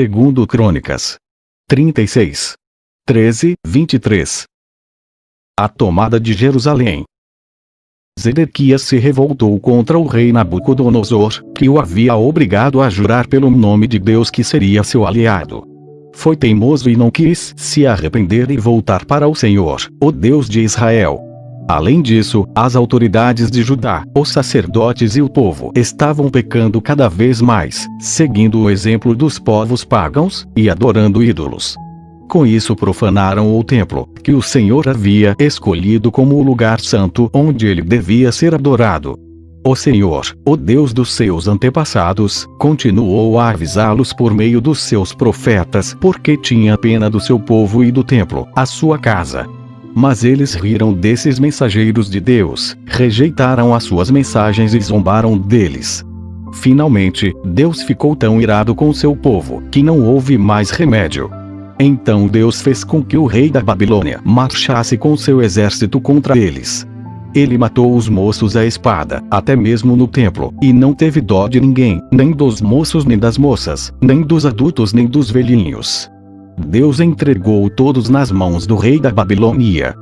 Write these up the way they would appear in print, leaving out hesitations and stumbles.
Segundo Crônicas 36, 13, 23. A tomada de Jerusalém. Zedequias se revoltou contra o rei Nabucodonosor, que o havia obrigado a jurar pelo nome de Deus que seria seu aliado. Foi teimoso e não quis se arrepender e voltar para o Senhor, o Deus de Israel. Além disso, as autoridades de Judá, os sacerdotes e o povo estavam pecando cada vez mais, seguindo o exemplo dos povos pagãos e adorando ídolos. Com isso profanaram o templo, que o Senhor havia escolhido como o lugar santo onde ele devia ser adorado. O Senhor, o Deus dos seus antepassados, continuou a avisá-los por meio dos seus profetas porque tinha pena do seu povo e do templo, a sua casa. Mas eles riram desses mensageiros de Deus, rejeitaram as suas mensagens e zombaram deles. Finalmente, Deus ficou tão irado com seu povo, que não houve mais remédio. Então Deus fez com que o rei da Babilônia marchasse com seu exército contra eles. Ele matou os moços à espada, até mesmo no templo, e não teve dó de ninguém, nem dos moços nem das moças, nem dos adultos nem dos velhinhos. Deus entregou todos nas mãos do rei da Babilônia.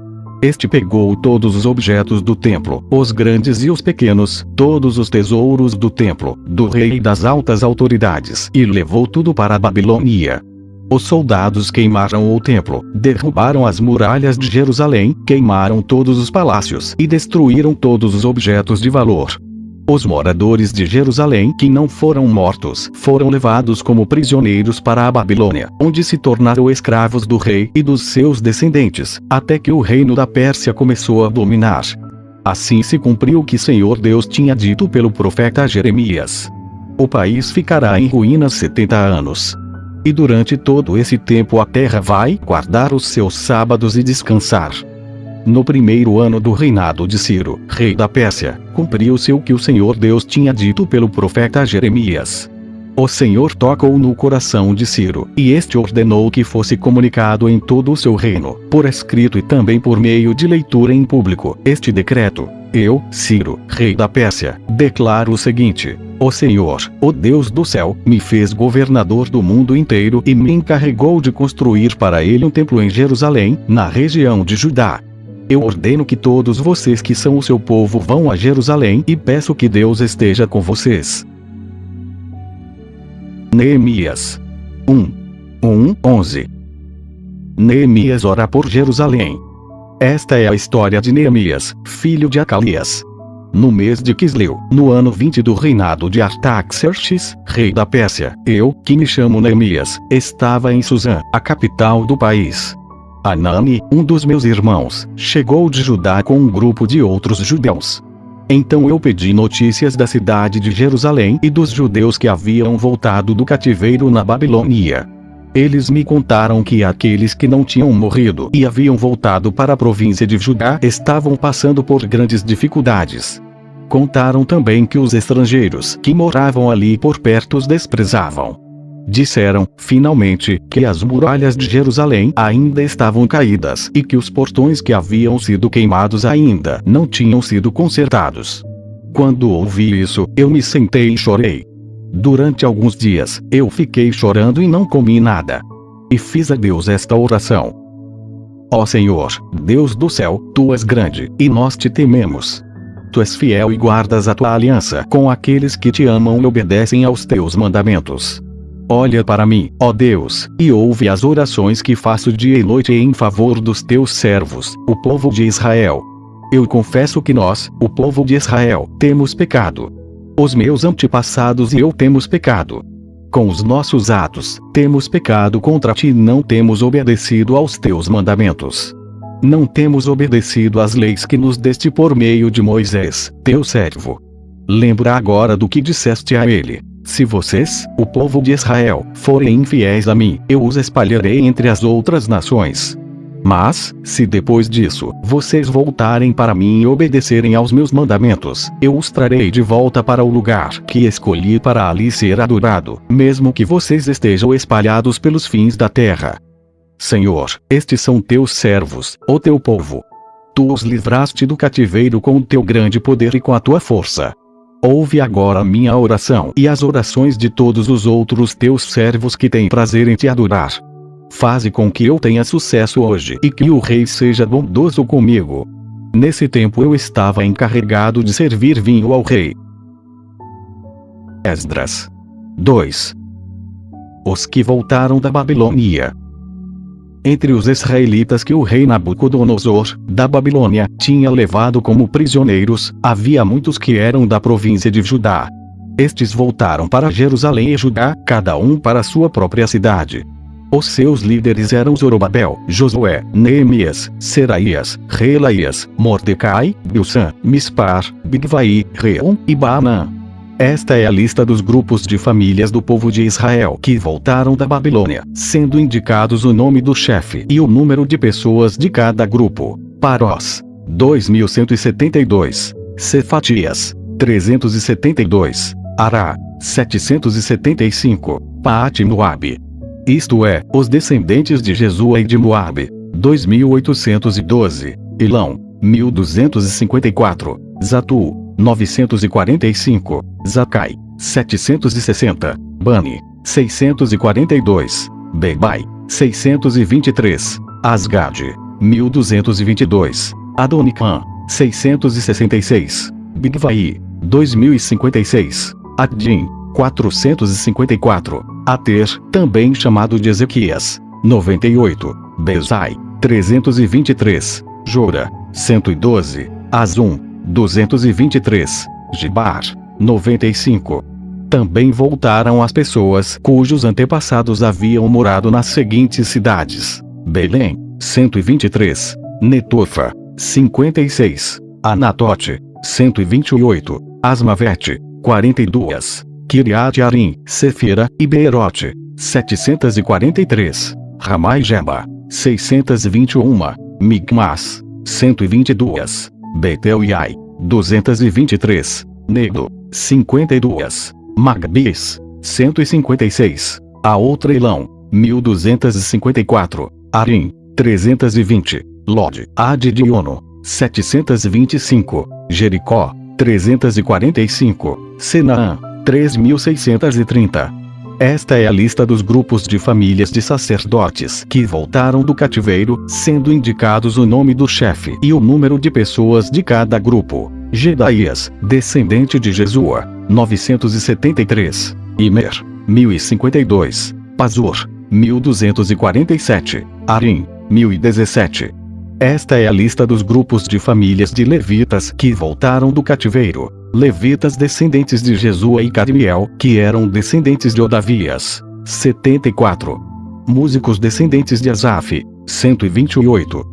Este pegou todos os objetos do templo, os grandes e os pequenos, todos os tesouros do templo, do rei e das altas autoridades, e levou tudo para a Babilônia. Os soldados queimaram o templo, derrubaram as muralhas de Jerusalém, queimaram todos os palácios e destruíram todos os objetos de valor. Os moradores de Jerusalém que não foram mortos foram levados como prisioneiros para a Babilônia, onde se tornaram escravos do rei e dos seus descendentes, até que o reino da Pérsia começou a dominar. Assim se cumpriu o que Senhor Deus tinha dito pelo profeta Jeremias. O país ficará em ruínas 70 anos. E durante todo esse tempo a terra vai guardar os seus sábados e descansar. No primeiro ano do reinado de Ciro, rei da Pérsia, cumpriu-se o que o Senhor Deus tinha dito pelo profeta Jeremias. O Senhor tocou no coração de Ciro, e este ordenou que fosse comunicado em todo o seu reino, por escrito e também por meio de leitura em público, este decreto: Eu, Ciro, rei da Pérsia, declaro o seguinte: O Senhor, o Deus do céu, me fez governador do mundo inteiro e me encarregou de construir para ele um templo em Jerusalém, na região de Judá. Eu ordeno que todos vocês que são o seu povo vão a Jerusalém e peço que Deus esteja com vocês. Neemias 1:11. Neemias ora por Jerusalém. Esta é a história de Neemias, filho de Acalias. No mês de Quisleu, no ano 20 do reinado de Artaxerxes, rei da Pérsia, eu, que me chamo Neemias, estava em Suzã, a capital do país. Anani, um dos meus irmãos, chegou de Judá com um grupo de outros judeus. Então eu pedi notícias da cidade de Jerusalém e dos judeus que haviam voltado do cativeiro na Babilônia. Eles me contaram que aqueles que não tinham morrido e haviam voltado para a província de Judá estavam passando por grandes dificuldades. Contaram também que os estrangeiros que moravam ali por perto os desprezavam. Disseram, finalmente, que as muralhas de Jerusalém ainda estavam caídas e que os portões que haviam sido queimados ainda não tinham sido consertados. Quando ouvi isso, eu me sentei e chorei. Durante alguns dias, eu fiquei chorando e não comi nada. E fiz a Deus esta oração: Ó Senhor, Deus do céu, Tu és grande, e nós te tememos. Tu és fiel e guardas a Tua aliança com aqueles que te amam e obedecem aos Teus mandamentos. Olha para mim, ó Deus, e ouve as orações que faço dia e noite em favor dos Teus servos, o povo de Israel. Eu confesso que nós, o povo de Israel, temos pecado. Os meus antepassados e eu temos pecado. Com os nossos atos, temos pecado contra Ti e não temos obedecido aos Teus mandamentos. Não temos obedecido às leis que nos deste por meio de Moisés, Teu servo. Lembra agora do que disseste a ele: Se vocês, o povo de Israel, forem infiéis a mim, eu os espalharei entre as outras nações. Mas, se depois disso, vocês voltarem para mim e obedecerem aos meus mandamentos, eu os trarei de volta para o lugar que escolhi para ali ser adorado, mesmo que vocês estejam espalhados pelos fins da terra. Senhor, estes são teus servos, o teu povo. Tu os livraste do cativeiro com o teu grande poder e com a tua força. Ouve agora a minha oração e as orações de todos os outros teus servos que têm prazer em te adorar. Faze com que eu tenha sucesso hoje e que o rei seja bondoso comigo. Nesse tempo eu estava encarregado de servir vinho ao rei. Esdras 2. Os que voltaram da Babilônia. Entre os israelitas que o rei Nabucodonosor, da Babilônia, tinha levado como prisioneiros, havia muitos que eram da província de Judá. Estes voltaram para Jerusalém e Judá, cada um para sua própria cidade. Os seus líderes eram Zorobabel, Josué, Neemias, Seraías, Reelaías, Mordecai, Bilsan, Mispar, Bigvai, Reum e Baanã. Esta é a lista dos grupos de famílias do povo de Israel que voltaram da Babilônia, sendo indicados o nome do chefe e o número de pessoas de cada grupo. Parós, 2172. Cefatias, 372. Ará, 775. Paate-Moabe. Isto é, os descendentes de Jesua e de Moabe, 2812. Ilão, 1254. Zatu, 945. Zacai, 760. Bani, 642. Bebai, 623. Asgade, 1222. Adonicam, 666. Bigvai, 2056. Addim, 454. Ater, também chamado de Ezequias, 98. Bezai, 323. Jora, 112. Azum, 223. Gibar, 95. Também voltaram as pessoas cujos antepassados haviam morado nas seguintes cidades: Belém, 123. Netofa, 56. Anatote, 128. Asmavete, 42. Kiriat-Arim, Sefira e Beerote, 743. Ramai-Geba, 621. Migmas, 122. Betel-Iai, 223. Negdo, 52. Magbis, 156. A outra Ilão, 1254. Arim, 320. Lod, Adidiono, 725. Jericó, 345. Senaã, 3630. Esta é a lista dos grupos de famílias de sacerdotes que voltaram do cativeiro, sendo indicados o nome do chefe e o número de pessoas de cada grupo. Gedaías, descendente de Jesua, 973. Imer, 1052. Pazur, 1247. Arim, 1017. Esta é a lista dos grupos de famílias de levitas que voltaram do cativeiro. Levitas descendentes de Jesua e Cadmiel, que eram descendentes de Odavias, 74. Músicos descendentes de Asaf, 128.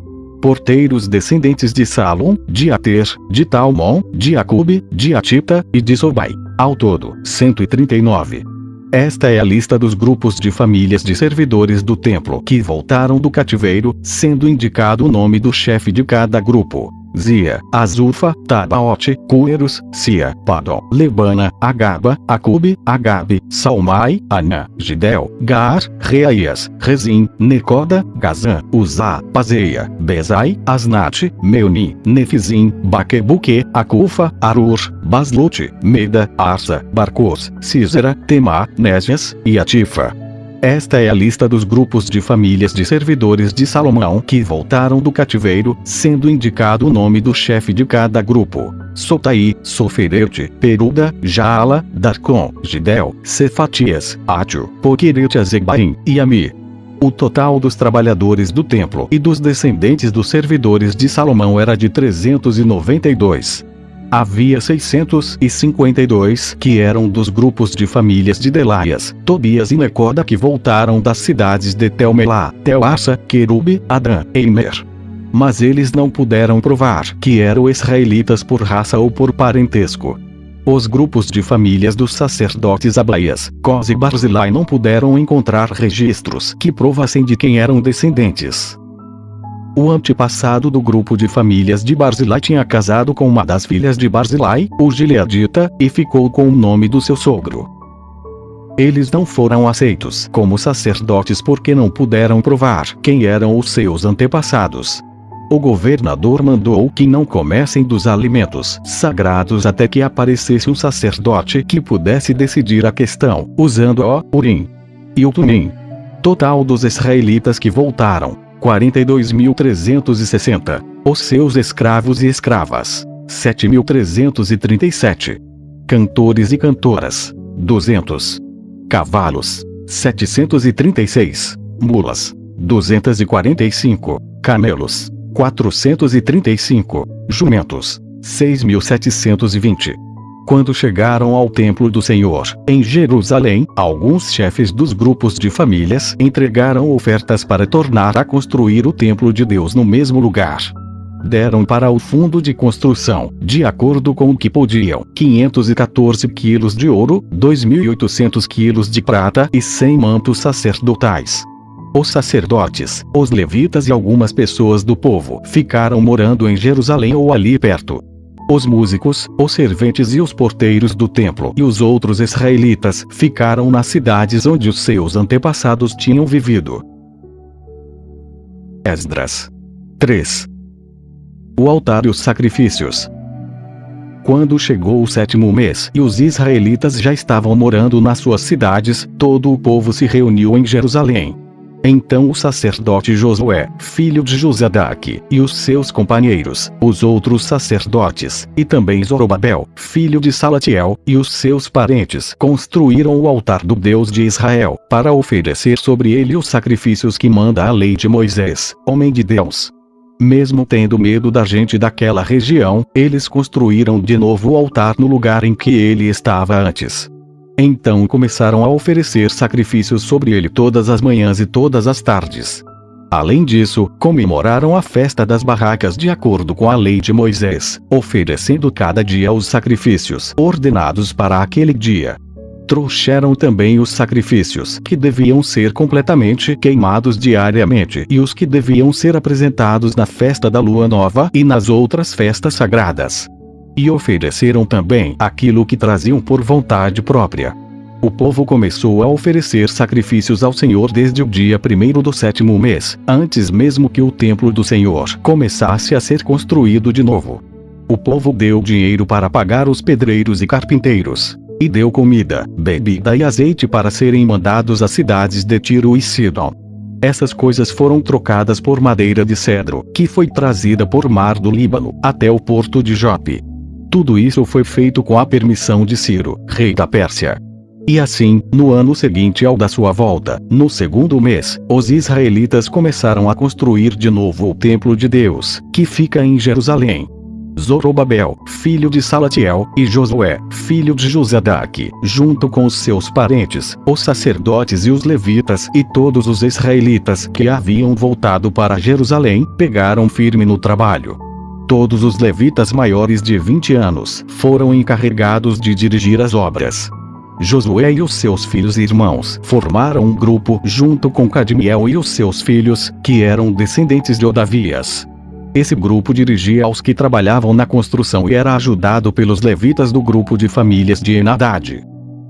Porteiros descendentes de Salom, de Ater, de Talmon, de Acube, de Atita e de Sobai, ao todo, 139. Esta é a lista dos grupos de famílias de servidores do templo que voltaram do cativeiro, sendo indicado o nome do chefe de cada grupo: Zia, Azurfa, Tabaote, Cueros, Sia, Padom, Lebana, Agaba, Acube, Agabe, Salmai, Anã, Gidel, Gar, Reaías, Rezim, Necoda, Gazã, Uzá, Pazeia, Bezai, Asnate, Meuni, Nefizim, Baquebuque, Acufa, Arur, Baslute, Meda, Arsa, Barcos, Císera, Temá, Nésias e Atifa. Esta é a lista dos grupos de famílias de servidores de Salomão que voltaram do cativeiro, sendo indicado o nome do chefe de cada grupo: Sotai, Soferete, Peruda, Jaala, Darcon, Gidel, Cefatias, Átio, Poquerete-Azebaim e Ami. O total dos trabalhadores do templo e dos descendentes dos servidores de Salomão era de 392. Havia 652 que eram dos grupos de famílias de Delaias, Tobias e Necoda que voltaram das cidades de Tel-Melá, Tel-Assa, Querube, Adã e Imer. Mas eles não puderam provar que eram israelitas por raça ou por parentesco. Os grupos de famílias dos sacerdotes Abaias, Cos e Barzilai não puderam encontrar registros que provassem de quem eram descendentes. O antepassado do grupo de famílias de Barzilai tinha casado com uma das filhas de Barzilai, o Gileadita, e ficou com o nome do seu sogro. Eles não foram aceitos como sacerdotes porque não puderam provar quem eram os seus antepassados. O governador mandou que não comessem dos alimentos sagrados até que aparecesse um sacerdote que pudesse decidir a questão, usando o Urim e o Tumim. Total dos israelitas que voltaram, 42.360. Os seus escravos e escravas, 7.337. Cantores e cantoras, 200. Cavalos, 736. Mulas, 245. Camelos, 435. Jumentos, 6.720. Quando chegaram ao templo do Senhor, em Jerusalém, alguns chefes dos grupos de famílias entregaram ofertas para tornar a construir o templo de Deus no mesmo lugar. Deram para o fundo de construção, de acordo com o que podiam, 514 quilos de ouro, 2.800 quilos de prata e 100 mantos sacerdotais. Os sacerdotes, os levitas e algumas pessoas do povo ficaram morando em Jerusalém ou ali perto. Os músicos, os serventes e os porteiros do templo e os outros israelitas ficaram nas cidades onde os seus antepassados tinham vivido. Esdras 3. O altar e os sacrifícios. Quando chegou o 7º mês e os israelitas já estavam morando nas suas cidades, todo o povo se reuniu em Jerusalém. Então o sacerdote Josué, filho de Josadaque, e os seus companheiros, os outros sacerdotes, e também Zorobabel, filho de Salatiel, e os seus parentes, construíram o altar do Deus de Israel, para oferecer sobre ele os sacrifícios que manda a lei de Moisés, homem de Deus. Mesmo tendo medo da gente daquela região, eles construíram de novo o altar no lugar em que ele estava antes. Então começaram a oferecer sacrifícios sobre ele todas as manhãs e todas as tardes. Além disso, comemoraram a festa das barracas de acordo com a lei de Moisés, oferecendo cada dia os sacrifícios ordenados para aquele dia. Trouxeram também os sacrifícios que deviam ser completamente queimados diariamente e os que deviam ser apresentados na festa da lua nova e nas outras festas sagradas. E ofereceram também aquilo que traziam por vontade própria. O povo começou a oferecer sacrifícios ao Senhor desde o dia 1º do 7º mês, antes mesmo que o templo do Senhor começasse a ser construído de novo. O povo deu dinheiro para pagar os pedreiros e carpinteiros, e deu comida, bebida e azeite para serem mandados às cidades de Tiro e Sidom. Essas coisas foram trocadas por madeira de cedro, que foi trazida por mar do Líbano, até o porto de Jope. Tudo isso foi feito com a permissão de Ciro, rei da Pérsia. E assim, no ano seguinte ao da sua volta, no 2º mês, os israelitas começaram a construir de novo o templo de Deus, que fica em Jerusalém. Zorobabel, filho de Salatiel, e Josué, filho de Josadaque, junto com os seus parentes, os sacerdotes e os levitas e todos os israelitas que haviam voltado para Jerusalém, pegaram firme no trabalho. Todos os levitas maiores de 20 anos foram encarregados de dirigir as obras. Josué e os seus filhos e irmãos formaram um grupo junto com Cadmiel e os seus filhos, que eram descendentes de Odavias. Esse grupo dirigia aos que trabalhavam na construção e era ajudado pelos levitas do grupo de famílias de Enadad.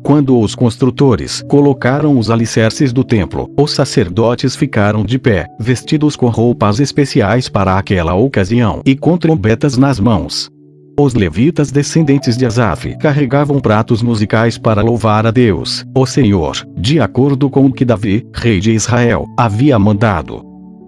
Quando os construtores colocaram os alicerces do templo, os sacerdotes ficaram de pé, vestidos com roupas especiais para aquela ocasião e com trombetas nas mãos. Os levitas descendentes de Asaf carregavam pratos musicais para louvar a Deus, o Senhor, de acordo com o que Davi, rei de Israel, havia mandado.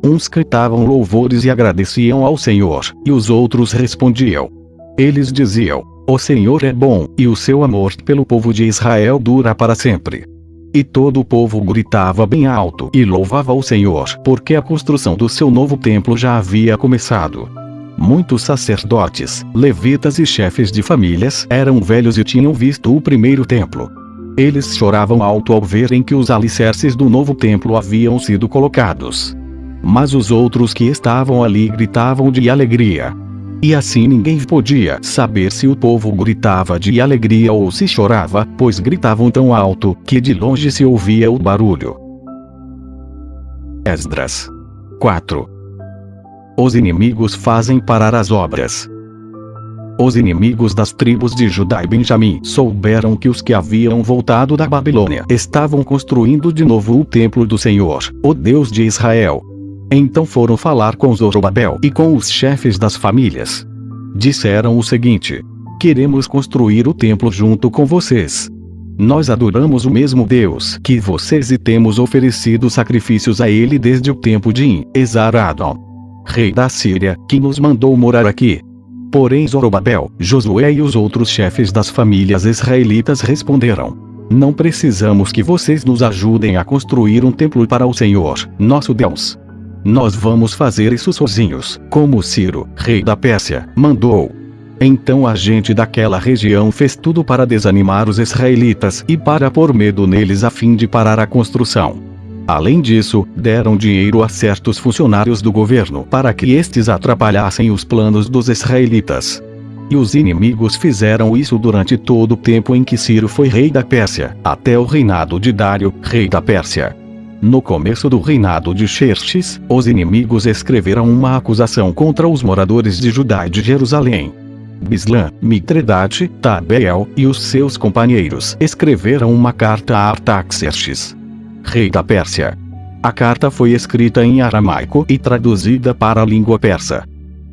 Uns cantavam louvores e agradeciam ao Senhor, e os outros respondiam. Eles diziam: O Senhor é bom, e o seu amor pelo povo de Israel dura para sempre. E todo o povo gritava bem alto e louvava o Senhor, porque a construção do seu novo templo já havia começado. Muitos sacerdotes, levitas e chefes de famílias eram velhos e tinham visto o primeiro templo. Eles choravam alto ao verem que os alicerces do novo templo haviam sido colocados. Mas os outros que estavam ali gritavam de alegria. E assim ninguém podia saber se o povo gritava de alegria ou se chorava, pois gritavam tão alto que de longe se ouvia o barulho. Esdras 4. Os inimigos fazem parar as obras. Os inimigos das tribos de Judá e Benjamim souberam que os que haviam voltado da Babilônia estavam construindo de novo o templo do Senhor, o Deus de Israel. Então foram falar com Zorobabel e com os chefes das famílias. Disseram o seguinte: queremos construir o templo junto com vocês. Nós adoramos o mesmo Deus que vocês e temos oferecido sacrifícios a ele desde o tempo de Esarhaddon, rei da Síria, que nos mandou morar aqui. Porém Zorobabel, Josué e os outros chefes das famílias israelitas responderam: não precisamos que vocês nos ajudem a construir um templo para o Senhor, nosso Deus. Nós vamos fazer isso sozinhos, como Ciro, rei da Pérsia, mandou. Então a gente daquela região fez tudo para desanimar os israelitas e para pôr medo neles a fim de parar a construção. Além disso, deram dinheiro a certos funcionários do governo para que estes atrapalhassem os planos dos israelitas. E os inimigos fizeram isso durante todo o tempo em que Ciro foi rei da Pérsia, até o reinado de Dário, rei da Pérsia. No começo do reinado de Xerxes, os inimigos escreveram uma acusação contra os moradores de Judá e de Jerusalém. Bislã, Mitredate, Tabeel e os seus companheiros escreveram uma carta a Artaxerxes, rei da Pérsia. A carta foi escrita em aramaico e traduzida para a língua persa.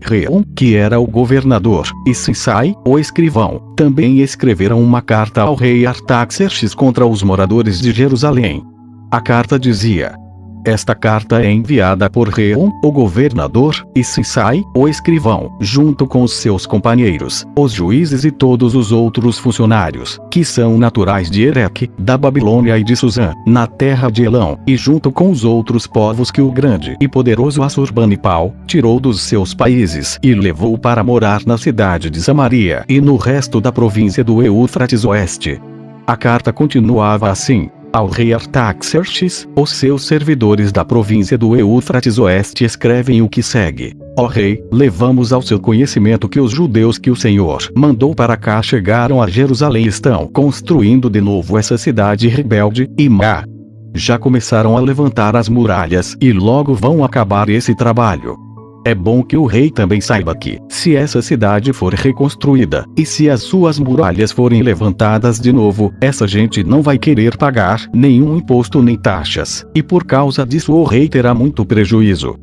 Reum, que era o governador, e Sinsai, o escrivão, também escreveram uma carta ao rei Artaxerxes contra os moradores de Jerusalém. A carta dizia: esta carta é enviada por Reum, o governador, e Sinsai, o escrivão, junto com os seus companheiros, os juízes e todos os outros funcionários, que são naturais de Ereque, da Babilônia e de Susã, na terra de Elão, e junto com os outros povos que o grande e poderoso Assurbanipal tirou dos seus países e levou para morar na cidade de Samaria e no resto da província do Eufrates Oeste. A carta continuava assim: ao rei Artaxerxes, os seus servidores da província do Eufrates Oeste escrevem o que segue: ó rei, levamos ao seu conhecimento que os judeus que o Senhor mandou para cá chegaram a Jerusalém e estão construindo de novo essa cidade rebelde, e má. Já começaram a levantar as muralhas e logo vão acabar esse trabalho. É bom que o rei também saiba que, se essa cidade for reconstruída, e se as suas muralhas forem levantadas de novo, essa gente não vai querer pagar nenhum imposto nem taxas, e por causa disso o rei terá muito prejuízo.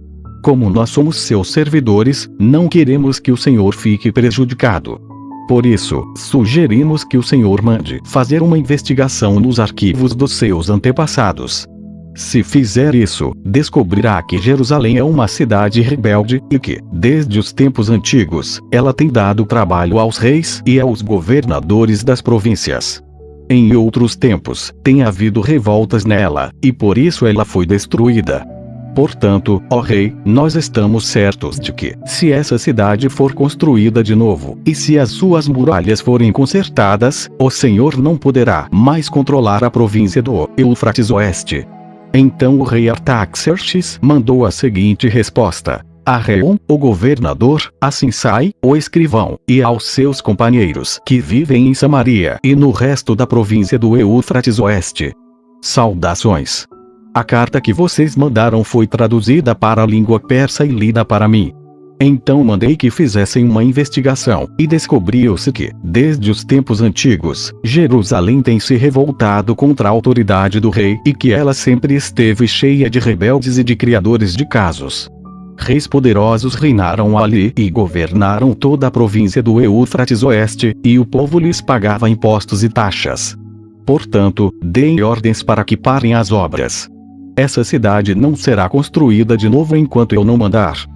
Como nós somos seus servidores, não queremos que o Senhor fique prejudicado. Por isso, sugerimos que o Senhor mande fazer uma investigação nos arquivos dos seus antepassados. Se fizer isso, descobrirá que Jerusalém é uma cidade rebelde, e que, desde os tempos antigos, ela tem dado trabalho aos reis e aos governadores das províncias. Em outros tempos, tem havido revoltas nela, e por isso ela foi destruída. Portanto, ó rei, nós estamos certos de que, se essa cidade for construída de novo, e se as suas muralhas forem consertadas, o Senhor não poderá mais controlar a província do Eufrates Oeste. Então o rei Artaxerxes mandou a seguinte resposta: a Reum, o governador, a Sinsai, o escrivão, e aos seus companheiros que vivem em Samaria e no resto da província do Eufrates Oeste. Saudações. A carta que vocês mandaram foi traduzida para a língua persa e lida para mim. Então mandei que fizessem uma investigação, e descobriu-se que, desde os tempos antigos, Jerusalém tem se revoltado contra a autoridade do rei e que ela sempre esteve cheia de rebeldes e de criadores de casos. Reis poderosos reinaram ali e governaram toda a província do Eufrates Oeste, e o povo lhes pagava impostos e taxas. Portanto, deem ordens para que parem as obras. Essa cidade não será construída de novo enquanto eu não mandar.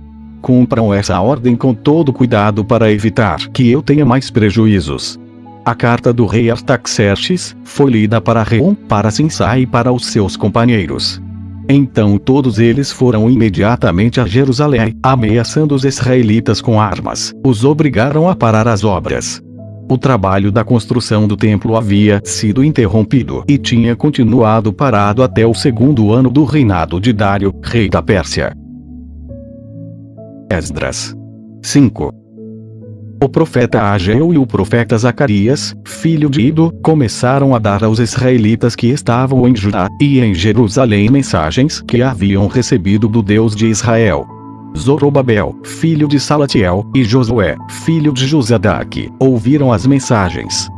Cumpram essa ordem com todo cuidado para evitar que eu tenha mais prejuízos. A carta do rei Artaxerxes foi lida para Reum, para Sinsai e para os seus companheiros. Então todos eles foram imediatamente a Jerusalém, ameaçando os israelitas com armas, os obrigaram a parar as obras. O trabalho da construção do templo havia sido interrompido e tinha continuado parado até o segundo ano do reinado de Dário, rei da Pérsia. Esdras 5. O profeta Ageu e o profeta Zacarias, filho de Ido, começaram a dar aos israelitas que estavam em Judá e em Jerusalém mensagens que haviam recebido do Deus de Israel. Zorobabel, filho de Salatiel, e Josué, filho de Josadaque, ouviram as mensagens.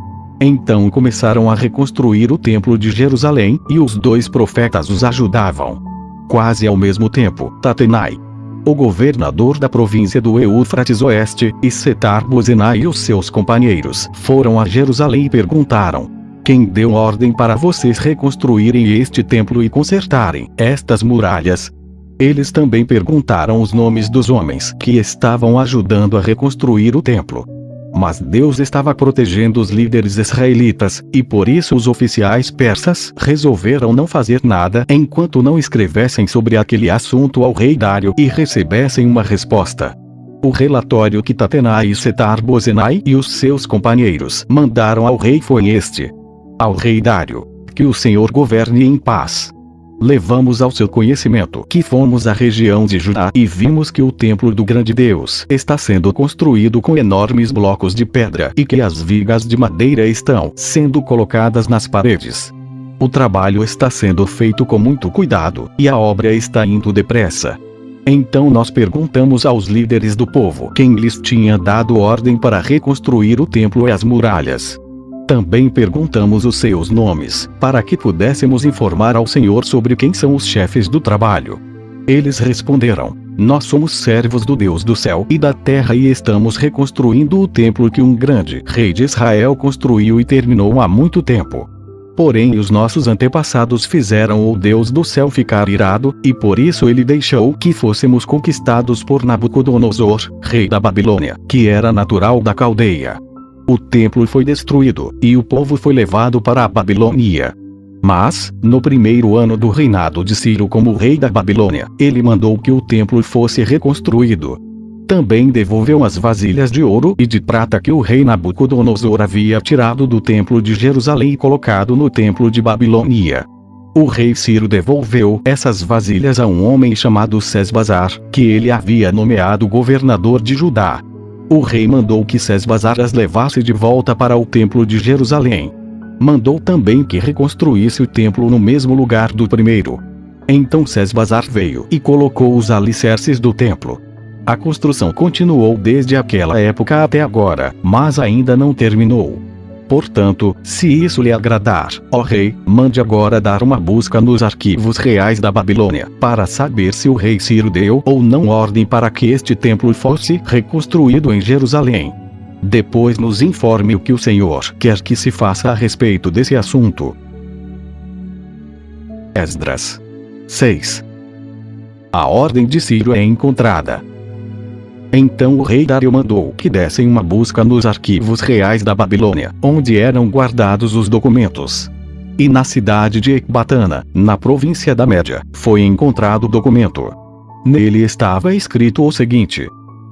Então começaram a reconstruir o templo de Jerusalém, e os dois profetas os ajudavam. Quase ao mesmo tempo, Tatenai, o governador da província do Eufrates Oeste, e Setar-Bozenai e os seus companheiros foram a Jerusalém e perguntaram: quem deu ordem para vocês reconstruírem este templo e consertarem estas muralhas? Eles também perguntaram os nomes dos homens que estavam ajudando a reconstruir o templo. Mas Deus estava protegendo os líderes israelitas, e por isso os oficiais persas resolveram não fazer nada enquanto não escrevessem sobre aquele assunto ao rei Dário e recebessem uma resposta. O relatório que Tatenai e Setar-Bozenai e os seus companheiros mandaram ao rei foi este: ao rei Dário, que o Senhor governe em paz. Levamos ao seu conhecimento que fomos à região de Judá e vimos que o templo do grande Deus está sendo construído com enormes blocos de pedra e que as vigas de madeira estão sendo colocadas nas paredes. O trabalho está sendo feito com muito cuidado, e a obra está indo depressa. Então nós perguntamos aos líderes do povo quem lhes tinha dado ordem para reconstruir o templo e as muralhas. Também perguntamos os seus nomes, para que pudéssemos informar ao Senhor sobre quem são os chefes do trabalho. Eles responderam: nós somos servos do Deus do céu e da terra e estamos reconstruindo o templo que um grande rei de Israel construiu e terminou há muito tempo. Porém os nossos antepassados fizeram o Deus do céu ficar irado, e por isso ele deixou que fôssemos conquistados por Nabucodonosor, rei da Babilônia, que era natural da Caldeia. O templo foi destruído, e o povo foi levado para a Babilônia. Mas, no primeiro ano do reinado de Ciro como rei da Babilônia, ele mandou que o templo fosse reconstruído. Também devolveu as vasilhas de ouro e de prata que o rei Nabucodonosor havia tirado do templo de Jerusalém e colocado no templo de Babilônia. O rei Ciro devolveu essas vasilhas a um homem chamado Sesbazar, que ele havia nomeado governador de Judá. O rei mandou que Sesbazar as levasse de volta para o templo de Jerusalém. Mandou também que reconstruísse o templo no mesmo lugar do primeiro. Então Sesbazar veio e colocou os alicerces do templo. A construção continuou desde aquela época até agora, mas ainda não terminou. Portanto, se isso lhe agradar, ó rei, mande agora dar uma busca nos arquivos reais da Babilônia, para saber se o rei Ciro deu ou não ordem para que este templo fosse reconstruído em Jerusalém. Depois nos informe o que o Senhor quer que se faça a respeito desse assunto. Esdras 6. A ordem de Ciro é encontrada. Então o rei Dário mandou que dessem uma busca nos arquivos reais da Babilônia, onde eram guardados os documentos. E na cidade de Ecbatana, na província da Média, foi encontrado o documento. Nele estava escrito o seguinte: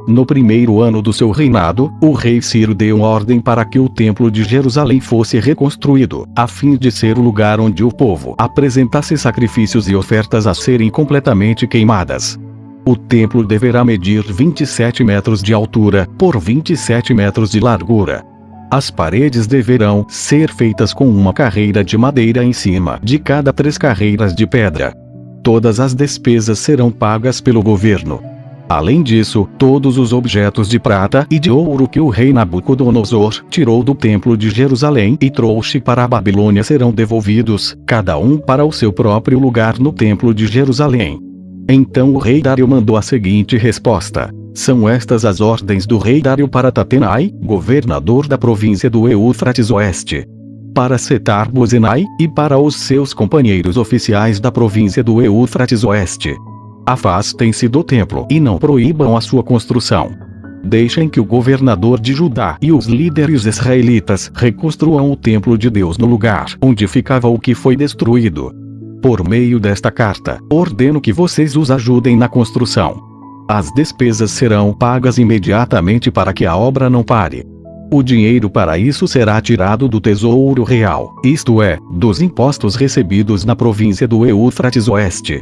no primeiro ano do seu reinado, o rei Ciro deu ordem para que o templo de Jerusalém fosse reconstruído, a fim de ser o lugar onde o povo apresentasse sacrifícios e ofertas a serem completamente queimadas. O templo deverá medir 27 metros de altura por 27 metros de largura. As paredes deverão ser feitas com uma carreira de madeira em cima de cada 3 carreiras de pedra. Todas as despesas serão pagas pelo governo. Além disso, todos os objetos de prata e de ouro que o rei Nabucodonosor tirou do templo de Jerusalém e trouxe para a Babilônia serão devolvidos, cada um para o seu próprio lugar no templo de Jerusalém. Então o rei Dário mandou a seguinte resposta: são estas as ordens do rei Dário para Tatenai, governador da província do Eufrates Oeste, para Setar-Bozenai, e para os seus companheiros oficiais da província do Eufrates Oeste. Afastem-se do templo e não proíbam a sua construção. Deixem que o governador de Judá e os líderes israelitas reconstruam o templo de Deus no lugar onde ficava o que foi destruído. Por meio desta carta, ordeno que vocês os ajudem na construção. As despesas serão pagas imediatamente para que a obra não pare. O dinheiro para isso será tirado do tesouro real, isto é, dos impostos recebidos na província do Eufrates Oeste.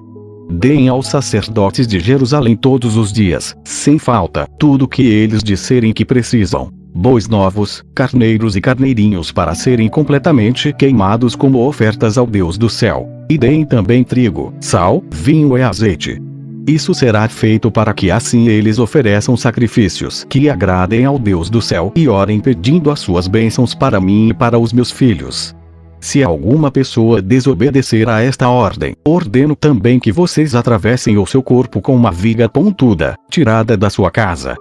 Deem aos sacerdotes de Jerusalém todos os dias, sem falta, tudo o que eles disserem que precisam: bois novos, carneiros e carneirinhos para serem completamente queimados como ofertas ao Deus do céu. E deem também trigo, sal, vinho e azeite. Isso será feito para que assim eles ofereçam sacrifícios que agradem ao Deus do céu e orem pedindo as suas bênçãos para mim e para os meus filhos. Se alguma pessoa desobedecer a esta ordem, ordeno também que vocês atravessem o seu corpo com uma viga pontuda, tirada da sua casa.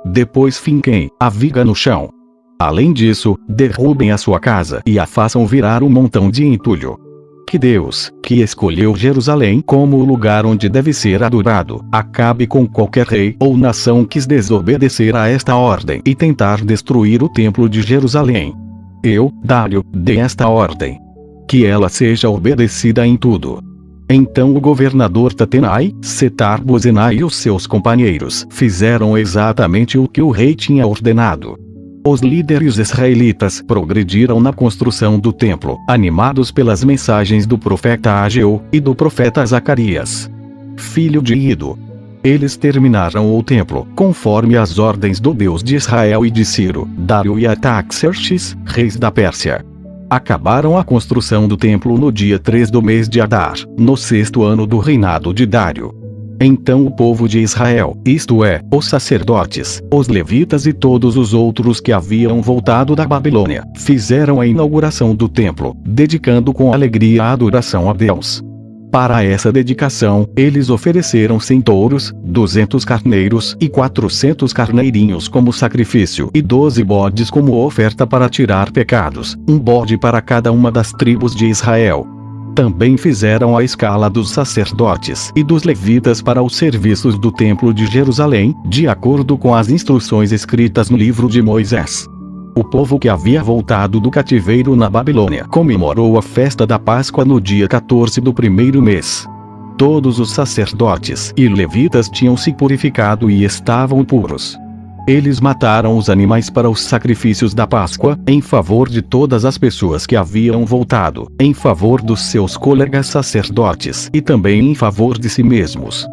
Depois finquem a viga no chão. Além disso, derrubem a sua casa e a façam virar um montão de entulho. Que Deus, que escolheu Jerusalém como o lugar onde deve ser adorado, acabe com qualquer rei ou nação que desobedecer a esta ordem e tentar destruir o templo de Jerusalém. Eu, Dário, dei esta ordem. Que ela seja obedecida em tudo. Então o governador Tatenai, Setar-Bozenai e os seus companheiros fizeram exatamente o que o rei tinha ordenado. Os líderes israelitas progrediram na construção do templo, animados pelas mensagens do profeta Ageu e do profeta Zacarias, filho de Ido. Eles terminaram o templo, conforme as ordens do Deus de Israel e de Ciro, Dário e Artaxerxes, reis da Pérsia. Acabaram a construção do templo no dia 3 do mês de Adar, no 6º ano do reinado de Dário. Então o povo de Israel, isto é, os sacerdotes, os levitas e todos os outros que haviam voltado da Babilônia, fizeram a inauguração do templo, dedicando com alegria a adoração a Deus. Para essa dedicação, eles ofereceram 100 touros, 200 carneiros e 400 carneirinhos como sacrifício e 12 bodes como oferta para tirar pecados, um bode para cada uma das tribos de Israel. Também fizeram a escala dos sacerdotes e dos levitas para os serviços do templo de Jerusalém, de acordo com as instruções escritas no livro de Moisés. O povo que havia voltado do cativeiro na Babilônia comemorou a festa da Páscoa no dia 14 do primeiro mês. Todos os sacerdotes e levitas tinham se purificado e estavam puros. Eles mataram os animais para os sacrifícios da Páscoa, em favor de todas as pessoas que haviam voltado, em favor dos seus colegas sacerdotes e também em favor de si mesmos.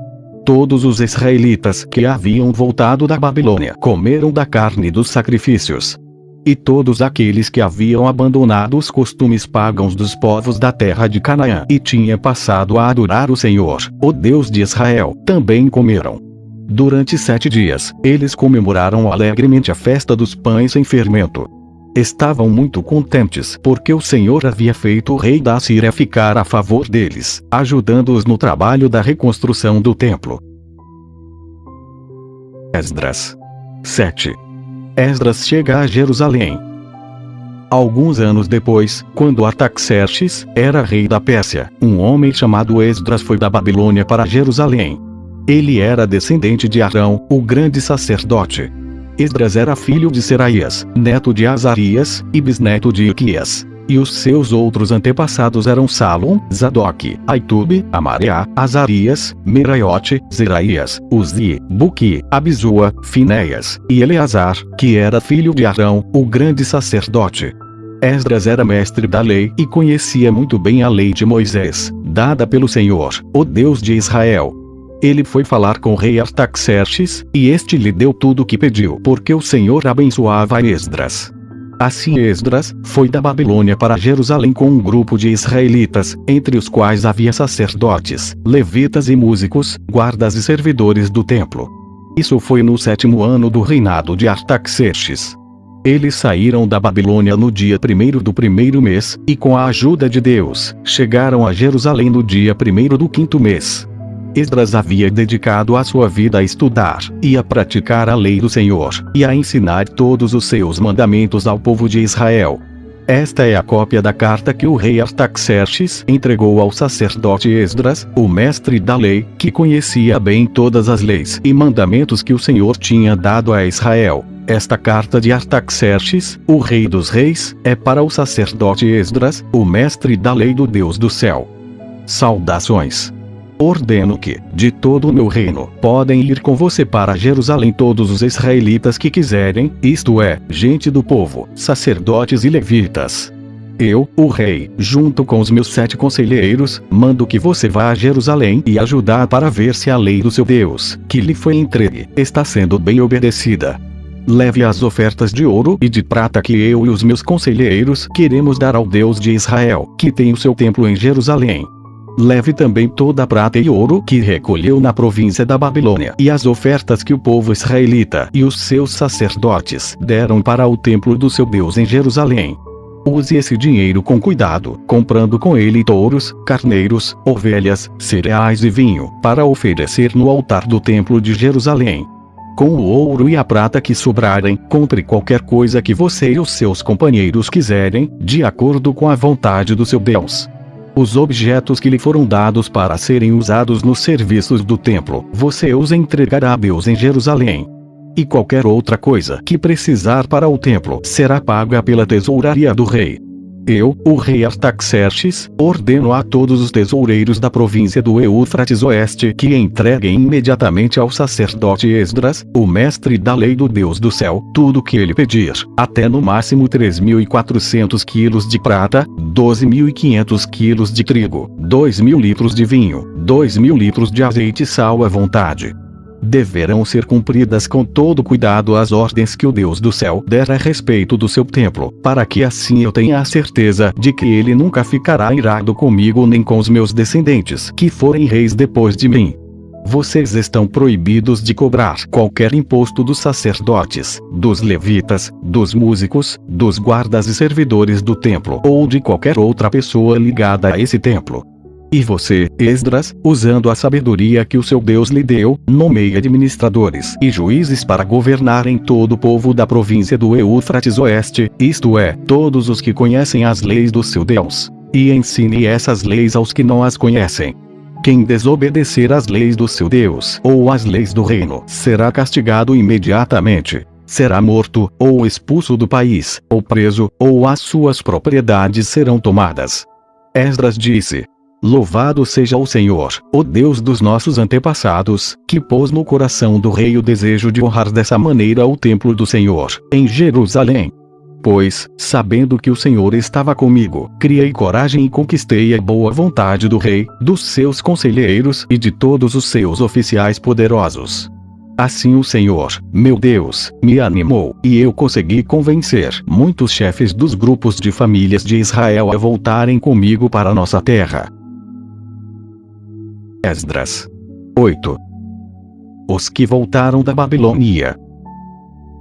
Todos os israelitas que haviam voltado da Babilônia comeram da carne dos sacrifícios. E todos aqueles que haviam abandonado os costumes pagãos dos povos da terra de Canaã e tinham passado a adorar o Senhor, o Deus de Israel, também comeram. Durante 7 dias, eles comemoraram alegremente a festa dos pães sem fermento. Estavam muito contentes porque o Senhor havia feito o rei da Assíria ficar a favor deles, ajudando-os no trabalho da reconstrução do templo. Esdras 7. Esdras chega a Jerusalém. Alguns anos depois, quando Artaxerxes era rei da Pérsia, um homem chamado Esdras foi da Babilônia para Jerusalém. Ele era descendente de Arão, o grande sacerdote. Esdras era filho de Seraías, neto de Azarias, e bisneto de Ilquias. E os seus outros antepassados eram Salom, Zadok, Aitube, Amariá, Azarias, Meraiote, Zeraías, Uzi, Buqui, Abizua, Finéias, e Eleazar, que era filho de Arão, o grande sacerdote. Esdras era mestre da lei e conhecia muito bem a lei de Moisés, dada pelo Senhor, o Deus de Israel. Ele foi falar com o rei Artaxerxes, e este lhe deu tudo o que pediu, porque o Senhor abençoava Esdras. Assim Esdras foi da Babilônia para Jerusalém com um grupo de israelitas, entre os quais havia sacerdotes, levitas e músicos, guardas e servidores do templo. Isso foi no 7º ano do reinado de Artaxerxes. Eles saíram da Babilônia no dia 1º do primeiro mês, e com a ajuda de Deus, chegaram a Jerusalém no dia 1º do 5º mês. Esdras havia dedicado a sua vida a estudar, e a praticar a lei do Senhor, e a ensinar todos os seus mandamentos ao povo de Israel. Esta é a cópia da carta que o rei Artaxerxes entregou ao sacerdote Esdras, o mestre da lei, que conhecia bem todas as leis e mandamentos que o Senhor tinha dado a Israel. Esta carta de Artaxerxes, o rei dos reis, é para o sacerdote Esdras, o mestre da lei do Deus do céu. Saudações. Ordeno que, de todo o meu reino, podem ir com você para Jerusalém todos os israelitas que quiserem, isto é, gente do povo, sacerdotes e levitas. Eu, o rei, junto com os meus 7 conselheiros, mando que você vá a Jerusalém e ajudar para ver se a lei do seu Deus, que lhe foi entregue, está sendo bem obedecida. Leve as ofertas de ouro e de prata que eu e os meus conselheiros queremos dar ao Deus de Israel, que tem o seu templo em Jerusalém. Leve também toda a prata e ouro que recolheu na província da Babilônia e as ofertas que o povo israelita e os seus sacerdotes deram para o templo do seu Deus em Jerusalém. Use esse dinheiro com cuidado, comprando com ele touros, carneiros, ovelhas, cereais e vinho, para oferecer no altar do templo de Jerusalém. Com o ouro e a prata que sobrarem, compre qualquer coisa que você e os seus companheiros quiserem, de acordo com a vontade do seu Deus. Os objetos que lhe foram dados para serem usados nos serviços do templo, você os entregará a Deus em Jerusalém. E qualquer outra coisa que precisar para o templo será paga pela tesouraria do rei. Eu, o rei Artaxerxes, ordeno a todos os tesoureiros da província do Eufrates Oeste que entreguem imediatamente ao sacerdote Esdras, o mestre da lei do Deus do céu, tudo o que ele pedir, até no máximo 3.400 quilos de prata, 12.500 quilos de trigo, 2.000 litros de vinho, 2.000 litros de azeite e sal à vontade. Deverão ser cumpridas com todo cuidado as ordens que o Deus do céu der a respeito do seu templo, para que assim eu tenha a certeza de que ele nunca ficará irado comigo nem com os meus descendentes que forem reis depois de mim. Vocês estão proibidos de cobrar qualquer imposto dos sacerdotes, dos levitas, dos músicos, dos guardas e servidores do templo ou de qualquer outra pessoa ligada a esse templo. E você, Esdras, usando a sabedoria que o seu Deus lhe deu, nomeie administradores e juízes para governarem todo o povo da província do Eufrates Oeste, isto é, todos os que conhecem as leis do seu Deus, e ensine essas leis aos que não as conhecem. Quem desobedecer às leis do seu Deus ou às leis do reino será castigado imediatamente. Será morto, ou expulso do país, ou preso, ou as suas propriedades serão tomadas. Esdras disse: Louvado seja o Senhor, o Deus dos nossos antepassados, que pôs no coração do rei o desejo de honrar dessa maneira o templo do Senhor, em Jerusalém. Pois, sabendo que o Senhor estava comigo, criei coragem e conquistei a boa vontade do rei, dos seus conselheiros e de todos os seus oficiais poderosos. Assim o Senhor, meu Deus, me animou, e eu consegui convencer muitos chefes dos grupos de famílias de Israel a voltarem comigo para nossa terra. Esdras 8. Os que voltaram da Babilônia.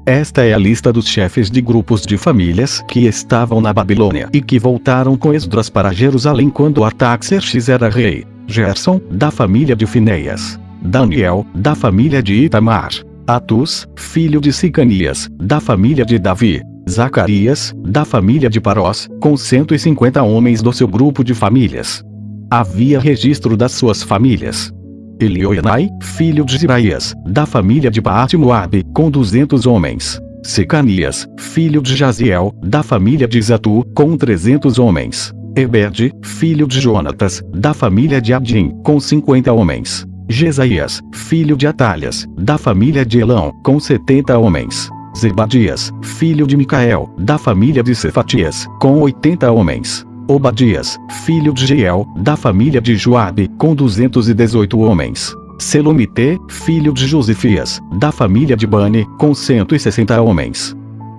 Esta é a lista dos chefes de grupos de famílias que estavam na Babilônia e que voltaram com Esdras para Jerusalém quando Artaxerxes era rei. Gerson, da família de Finéias. Daniel, da família de Itamar. Atus, filho de Sicanias, da família de Davi. Zacarias, da família de Parós, com 150 homens do seu grupo de famílias. Havia registro das suas famílias. Elioenai, filho de Ziraías, da família de Paate-Moabe, com 200 homens. Secanias, filho de Jaziel, da família de Zatu, com 300 homens. Ebed, filho de Jonatas, da família de Adim, com 50 homens. Jesaías, filho de Atalhas, da família de Elão, com 70 homens. Zebadias, filho de Micael, da família de Cefatias, com 80 homens. Obadias, filho de Jeiel, da família de Joabe, com 218 homens. Selomite, filho de Josifias, da família de Bani, com 160 homens.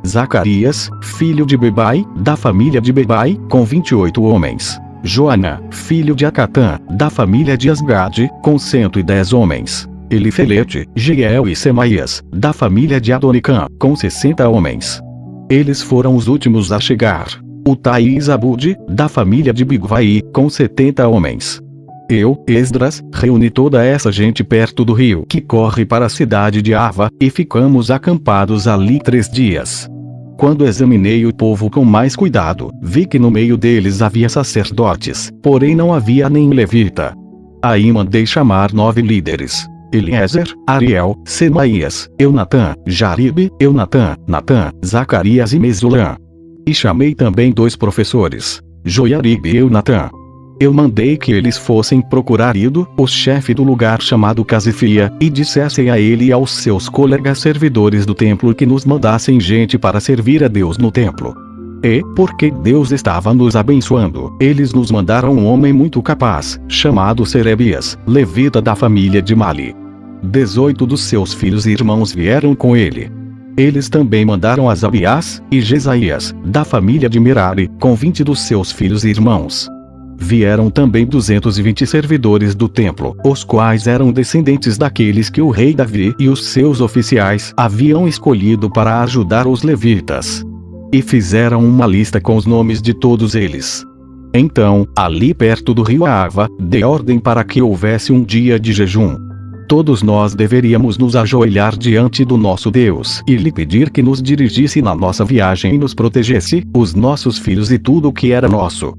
Zacarias, filho de Bebai, da família de Bebai, com 28 homens. Joanã, filho de Acatã, da família de Asgade, com 110 homens. Elifelete, Jeiel e Semaías, da família de Adonicã, com 60 homens. Eles foram os últimos a chegar. Utai e Zabude, da família de Bigvai, com 70 homens. Eu, Esdras, reuni toda essa gente perto do rio que corre para a cidade de Ava, e ficamos acampados ali 3 dias. Quando examinei o povo com mais cuidado, vi que no meio deles havia sacerdotes, porém não havia nenhum levita. Aí mandei chamar 9 líderes: Eliezer, Ariel, Semaías, Eunatã, Jaribe, Eunatã, Natã, Zacarias e Mesulã. E chamei também 2 professores, Joiaribe e Eunatã. Eu mandei que eles fossem procurar Ido, o chefe do lugar chamado Casifia, e dissessem a ele e aos seus colegas servidores do templo que nos mandassem gente para servir a Deus no templo. E, porque Deus estava nos abençoando, eles nos mandaram um homem muito capaz, chamado Serebias, levita da família de Mali. 18 dos seus filhos e irmãos vieram com ele. Eles também mandaram Asabias e Jesaías, da família de Merari, com 20 dos seus filhos e irmãos. Vieram também 220 servidores do templo, os quais eram descendentes daqueles que o rei Davi e os seus oficiais haviam escolhido para ajudar os levitas. E fizeram uma lista com os nomes de todos eles. Então, ali perto do rio Ahava, dei ordem para que houvesse um dia de jejum. Todos nós deveríamos nos ajoelhar diante do nosso Deus e lhe pedir que nos dirigisse na nossa viagem e nos protegesse, os nossos filhos e tudo o que era nosso.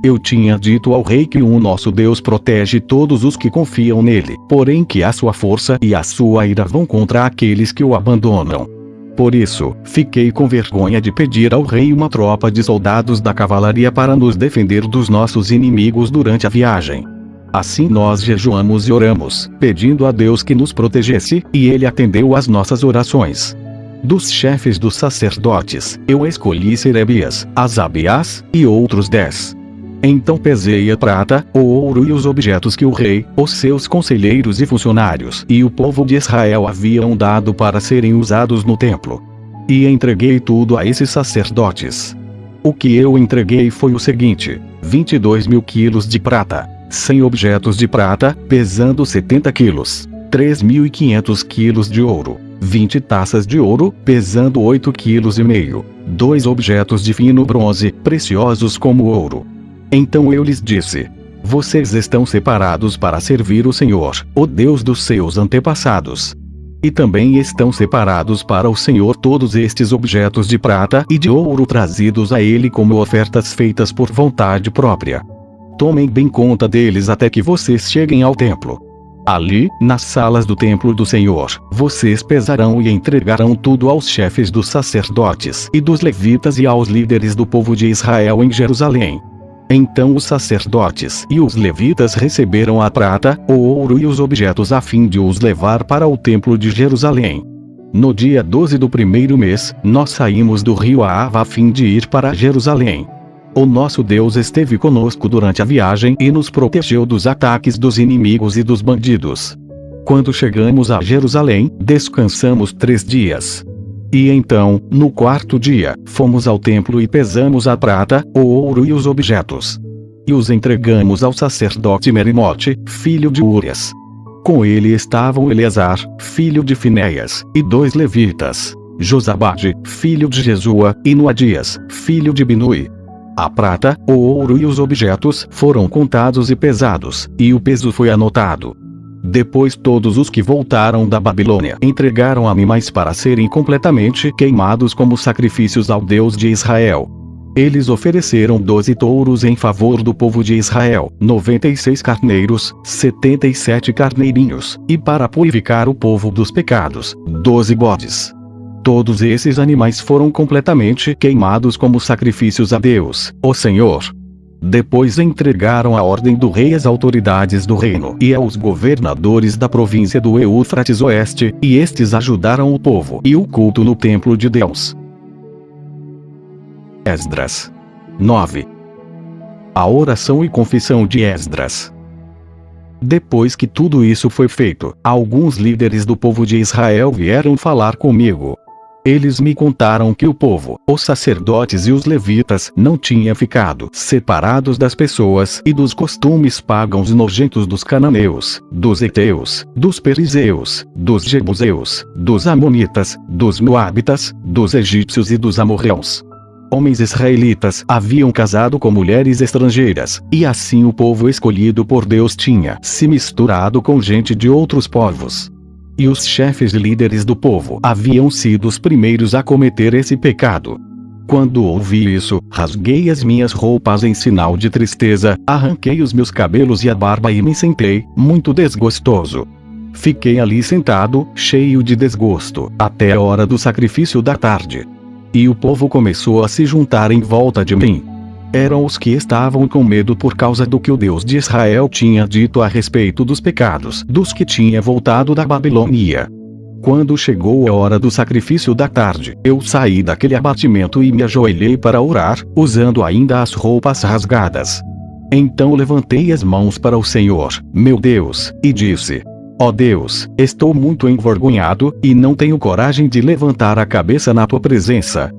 Eu tinha dito ao rei que o nosso Deus protege todos os que confiam nele, porém que a sua força e a sua ira vão contra aqueles que o abandonam. Por isso, fiquei com vergonha de pedir ao rei uma tropa de soldados da cavalaria para nos defender dos nossos inimigos durante a viagem. Assim nós jejuamos e oramos, pedindo a Deus que nos protegesse, e ele atendeu às nossas orações. Dos chefes dos sacerdotes, eu escolhi Serebias, Asabias, e outros 10. Então pesei a prata, o ouro e os objetos que o rei, os seus conselheiros e funcionários e o povo de Israel haviam dado para serem usados no templo. E entreguei tudo a esses sacerdotes. O que eu entreguei foi o seguinte: 22.000 quilos de prata, 100 objetos de prata, pesando 70 quilos, 3.500 quilos de ouro, 20 taças de ouro, pesando 8,5 quilos, 2 objetos de fino bronze, preciosos como ouro. Então eu lhes disse: vocês estão separados para servir o Senhor, o Deus dos seus antepassados. E também estão separados para o Senhor todos estes objetos de prata e de ouro trazidos a ele como ofertas feitas por vontade própria. Tomem bem conta deles até que vocês cheguem ao templo. Ali, nas salas do templo do Senhor, vocês pesarão e entregarão tudo aos chefes dos sacerdotes e dos levitas e aos líderes do povo de Israel em Jerusalém. Então os sacerdotes e os levitas receberam a prata, o ouro e os objetos a fim de os levar para o templo de Jerusalém. No dia 12 do primeiro mês, nós saímos do rio Ahava a fim de ir para Jerusalém. O nosso Deus esteve conosco durante a viagem e nos protegeu dos ataques dos inimigos e dos bandidos. Quando chegamos a Jerusalém, descansamos 3 dias. E então, no 4º dia, fomos ao templo e pesamos a prata, o ouro e os objetos. E os entregamos ao sacerdote Merimote, filho de Urias. Com ele estavam Eleazar, filho de Finéias, e 2 levitas, Josabade, filho de Jesua, e Noadias, filho de Binui. A prata, o ouro e os objetos foram contados e pesados, e o peso foi anotado. Depois todos os que voltaram da Babilônia entregaram animais para serem completamente queimados como sacrifícios ao Deus de Israel. Eles ofereceram 12 touros em favor do povo de Israel, 96 carneiros, 77 carneirinhos, e para purificar o povo dos pecados, 12 bodes. Todos esses animais foram completamente queimados como sacrifícios a Deus, o Senhor. Depois entregaram a ordem do rei às autoridades do reino e aos governadores da província do Eufrates Oeste, e estes ajudaram o povo e o culto no templo de Deus. Esdras 9. A oração e confissão de Esdras. Depois que tudo isso foi feito, alguns líderes do povo de Israel vieram falar comigo. Eles me contaram que o povo, os sacerdotes e os levitas não tinham ficado separados das pessoas e dos costumes pagãos nojentos dos cananeus, dos heteus, dos perizeus, dos jebuseus, dos amonitas, dos moabitas, dos egípcios e dos amorreus. Homens israelitas haviam casado com mulheres estrangeiras, e assim o povo escolhido por Deus tinha se misturado com gente de outros povos. E os chefes e líderes do povo haviam sido os primeiros a cometer esse pecado. Quando ouvi isso, rasguei as minhas roupas em sinal de tristeza, arranquei os meus cabelos e a barba e me sentei, muito desgostoso. Fiquei ali sentado, cheio de desgosto, até a hora do sacrifício da tarde. E o povo começou a se juntar em volta de mim. Eram os que estavam com medo por causa do que o Deus de Israel tinha dito a respeito dos pecados dos que tinha voltado da Babilônia. Quando chegou a hora do sacrifício da tarde, eu saí daquele abatimento e me ajoelhei para orar, usando ainda as roupas rasgadas. Então levantei as mãos para o Senhor, meu Deus, e disse: ó Deus, estou muito envergonhado, e não tenho coragem de levantar a cabeça na tua presença.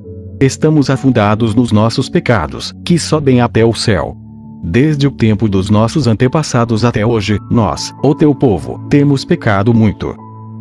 Estamos afundados nos nossos pecados, que sobem até o céu. Desde o tempo dos nossos antepassados até hoje, nós, o teu povo, temos pecado muito.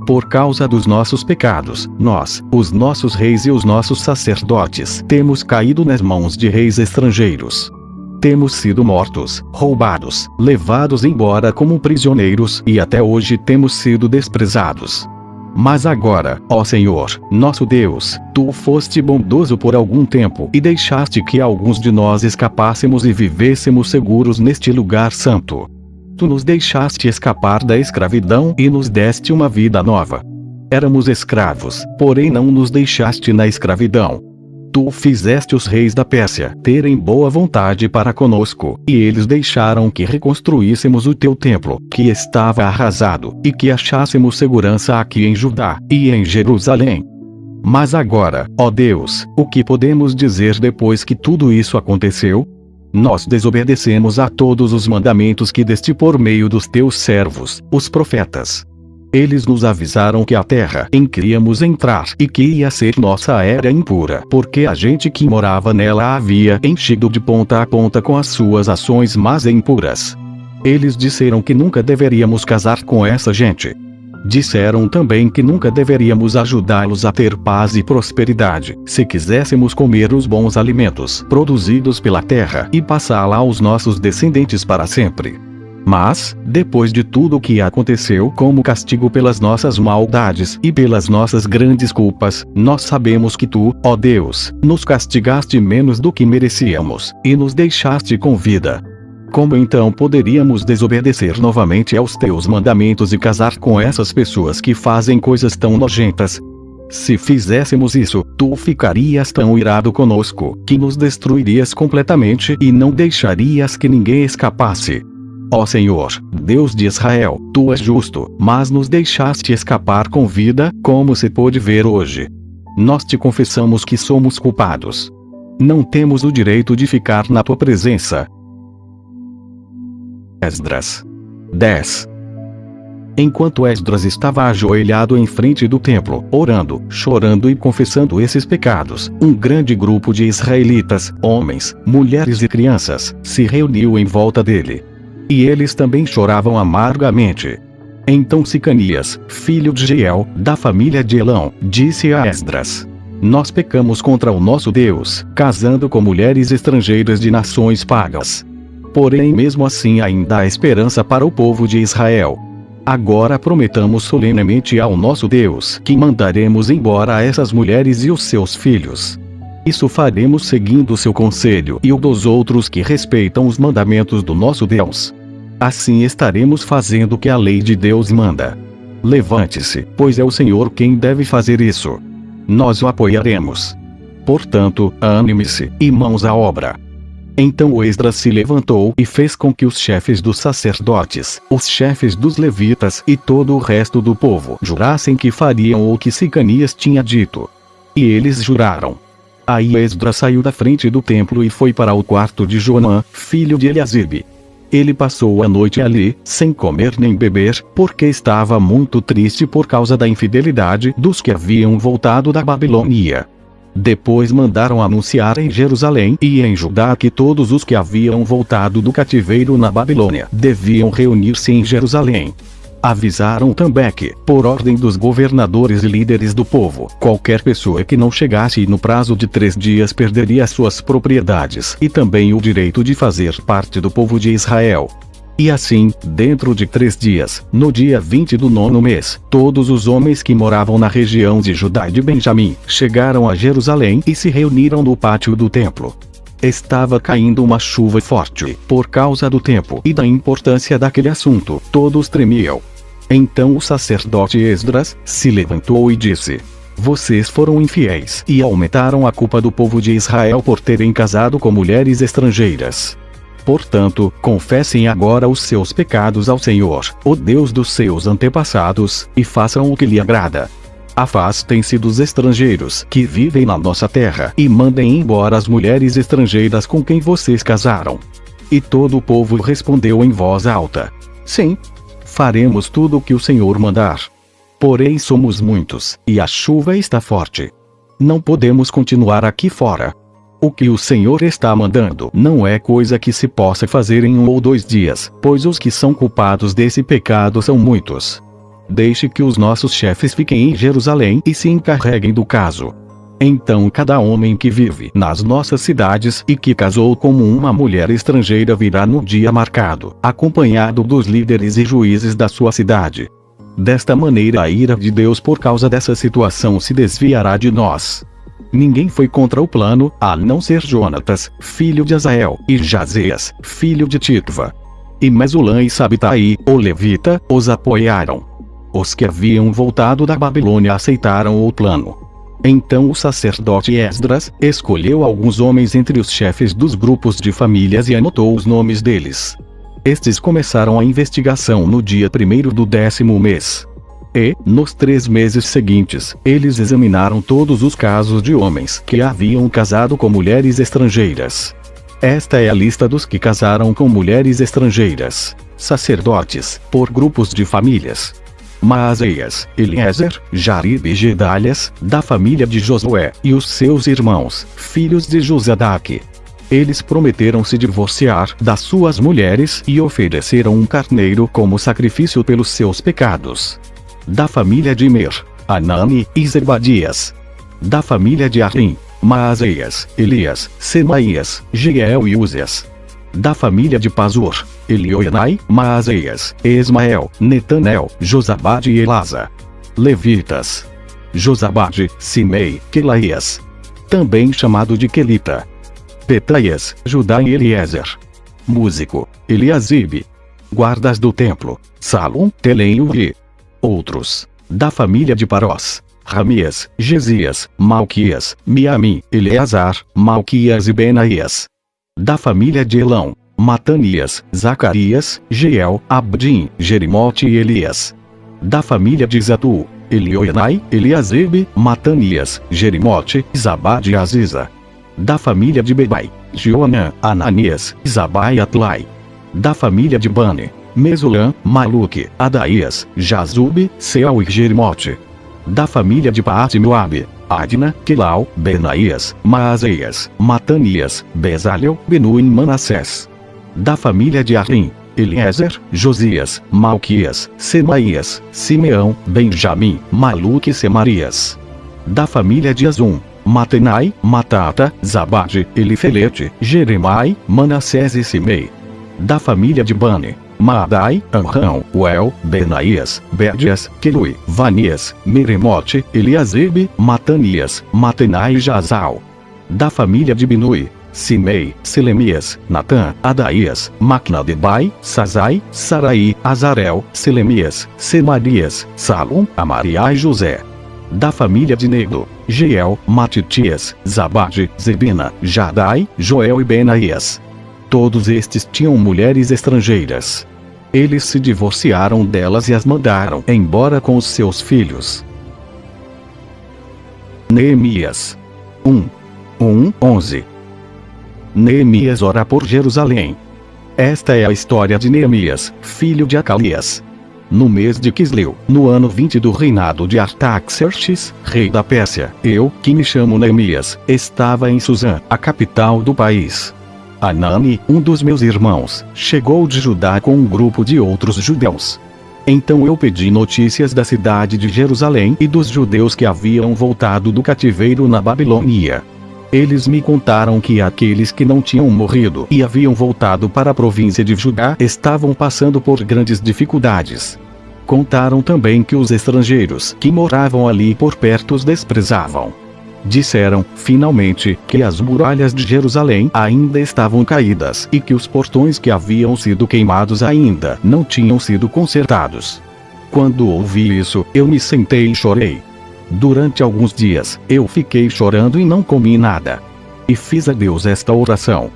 Por causa dos nossos pecados, nós, os nossos reis e os nossos sacerdotes, temos caído nas mãos de reis estrangeiros. Temos sido mortos, roubados, levados embora como prisioneiros e até hoje temos sido desprezados. Mas agora, ó Senhor, nosso Deus, Tu foste bondoso por algum tempo e deixaste que alguns de nós escapássemos e vivêssemos seguros neste lugar santo. Tu nos deixaste escapar da escravidão e nos deste uma vida nova. Éramos escravos, porém não nos deixaste na escravidão. Tu fizeste os reis da Pérsia terem boa vontade para conosco, e eles deixaram que reconstruíssemos o teu templo, que estava arrasado, e que achássemos segurança aqui em Judá, e em Jerusalém. Mas agora, ó Deus, o que podemos dizer depois que tudo isso aconteceu? Nós desobedecemos a todos os mandamentos que deste por meio dos teus servos, os profetas. Eles nos avisaram que a terra em que íamos entrar e que ia ser nossa era impura, porque a gente que morava nela havia enchido de ponta a ponta com as suas ações más e impuras. Eles disseram que nunca deveríamos casar com essa gente. Disseram também que nunca deveríamos ajudá-los a ter paz e prosperidade, se quiséssemos comer os bons alimentos produzidos pela terra e passá-la aos nossos descendentes para sempre. Mas, depois de tudo o que aconteceu como castigo pelas nossas maldades e pelas nossas grandes culpas, nós sabemos que Tu, ó Deus, nos castigaste menos do que merecíamos, e nos deixaste com vida. Como então poderíamos desobedecer novamente aos Teus mandamentos e casar com essas pessoas que fazem coisas tão nojentas? Se fizéssemos isso, Tu ficarias tão irado conosco, que nos destruirias completamente e não deixarias que ninguém escapasse. Ó Senhor, Deus de Israel, Tu és justo, mas nos deixaste escapar com vida, como se pôde ver hoje. Nós te confessamos que somos culpados. Não temos o direito de ficar na Tua presença. Esdras 10. Enquanto Esdras estava ajoelhado em frente do templo, orando, chorando e confessando esses pecados, um grande grupo de israelitas, homens, mulheres e crianças, se reuniu em volta dele. E eles também choravam amargamente. Então Sicanias, filho de Jeiel, da família de Elão, disse a Esdras: Nós pecamos contra o nosso Deus, casando com mulheres estrangeiras de nações pagas. Porém mesmo assim ainda há esperança para o povo de Israel. Agora prometamos solenemente ao nosso Deus que mandaremos embora essas mulheres e os seus filhos. Isso faremos seguindo seu conselho e o dos outros que respeitam os mandamentos do nosso Deus. Assim estaremos fazendo o que a lei de Deus manda. Levante-se, pois é o Senhor quem deve fazer isso. Nós o apoiaremos. Portanto, anime-se, e mãos à obra. Então Esdras se levantou e fez com que os chefes dos sacerdotes, os chefes dos levitas e todo o resto do povo jurassem que fariam o que Sicanias tinha dito. E eles juraram. Aí Esdras saiu da frente do templo e foi para o quarto de Joanã, filho de Eliasibe. Ele passou a noite ali, sem comer nem beber, porque estava muito triste por causa da infidelidade dos que haviam voltado da Babilônia. Depois mandaram anunciar em Jerusalém e em Judá que todos os que haviam voltado do cativeiro na Babilônia deviam reunir-se em Jerusalém. Avisaram também que, por ordem dos governadores e líderes do povo, qualquer pessoa que não chegasse no prazo de 3 dias perderia suas propriedades e também o direito de fazer parte do povo de Israel. E assim, dentro de 3 dias, no dia 20 do 9º mês, todos os homens que moravam na região de Judá e de Benjamim chegaram a Jerusalém e se reuniram no pátio do templo. Estava caindo uma chuva forte, por causa do tempo e da importância daquele assunto, todos tremiam. Então o sacerdote Esdras se levantou e disse: Vocês foram infiéis e aumentaram a culpa do povo de Israel por terem casado com mulheres estrangeiras. Portanto, confessem agora os seus pecados ao Senhor, o Deus dos seus antepassados, e façam o que lhe agrada. Afastem-se dos estrangeiros que vivem na nossa terra e mandem embora as mulheres estrangeiras com quem vocês casaram. E todo o povo respondeu em voz alta: Sim, faremos tudo o que o Senhor mandar. Porém somos muitos, e a chuva está forte. Não podemos continuar aqui fora. O que o Senhor está mandando não é coisa que se possa fazer em 1 ou 2 dias, pois os que são culpados desse pecado são muitos. Deixe que os nossos chefes fiquem em Jerusalém e se encarreguem do caso. Então cada homem que vive nas nossas cidades e que casou como uma mulher estrangeira virá no dia marcado, acompanhado dos líderes e juízes da sua cidade. Desta maneira a ira de Deus por causa dessa situação se desviará de nós. Ninguém foi contra o plano, a não ser Jonatas, filho de Azael, e Jazeas, filho de Tikva. E Mesulã e Sabitai, o levita, os apoiaram. Os que haviam voltado da Babilônia aceitaram o plano. Então o sacerdote Esdras escolheu alguns homens entre os chefes dos grupos de famílias e anotou os nomes deles. Estes começaram a investigação no dia 1º do 10º mês. E, nos 3 meses seguintes, eles examinaram todos os casos de homens que haviam casado com mulheres estrangeiras. Esta é a lista dos que casaram com mulheres estrangeiras, sacerdotes, por grupos de famílias. Maazéias, Eliezer, Jarib e Gedalias, da família de Josué, e os seus irmãos, filhos de Josadaque. Eles prometeram se divorciar das suas mulheres e ofereceram um carneiro como sacrifício pelos seus pecados. Da família de Imer, Anani e Zebadias. Da família de Arim, Maazéias, Elias, Semaías, Jeiel e Uzias. Da família de Pazur, Elioenai, Maazéias, Esmael, Netanel, Josabade e Elasa. Levitas. Josabade, Simei, Quelaías. Também chamado de Quelita. Petaias, Judá e Eliezer. Músico, Eliasibe. Guardas do templo, Salum, Telém e Uri. Outros. Da família de Parós, Ramias, Gesias, Malquias, Miamim, Eleazar, Malquias e Benaías. Da família de Elão, Matanias, Zacarias, Jeiel, Abdim, Jerimote e Elias. Da família de Zatu, Elioenai, Eliasibe, Matanias, Jerimote, Zabade e Aziza. Da família de Bebai, Joanã, Ananias, Zabai e Atlai. Da família de Bani, Mesulã, Maluque, Adaías, Jazube, Seal e Jerimote. Da família de Paat-Moabe, Adna, Quelau, Benaías, Maazéias, Matanias, Bezalel, Benu e Manassés. Da família de Arim, Eliezer, Josias, Malquias, Semaías, Simeão, Benjamim, Maluque e Semarias. Da família de Azum, Matenai, Matata, Zabade, Elifelete, Jeremai, Manassés e Simei. Da família de Bani, Maadai, Amrão, Uel, Benaías, Bédias, Quelui, Vanias, Meremote, Eliasibe, Matanias, Matenai e Jazal. Da família de Binui, Simei, Selemias, Natã, Adaías, Macnadebai, Sazai, Sarai, Azarel, Selemias, Semarias, Salum, Amariá e José. Da família de Negdo, Jeiel, Matitias, Zabade, Zebina, Jadai, Joel e Benaías. Todos estes tinham mulheres estrangeiras. Eles se divorciaram delas e as mandaram embora com os seus filhos. Neemias 1:11. Neemias ora por Jerusalém. Esta é a história de Neemias, filho de Acalias. No mês de Quisleu, no ano 20 do reinado de Artaxerxes, rei da Pérsia, eu, que me chamo Neemias, estava em Suzã, a capital do país. Anani, um dos meus irmãos, chegou de Judá com um grupo de outros judeus. Então eu pedi notícias da cidade de Jerusalém e dos judeus que haviam voltado do cativeiro na Babilônia. Eles me contaram que aqueles que não tinham morrido e haviam voltado para a província de Judá estavam passando por grandes dificuldades. Contaram também que os estrangeiros que moravam ali por perto os desprezavam. Disseram, finalmente, que as muralhas de Jerusalém ainda estavam caídas e que os portões que haviam sido queimados ainda não tinham sido consertados. Quando ouvi isso, eu me sentei e chorei. Durante alguns dias, eu fiquei chorando e não comi nada. E fiz a Deus esta oração: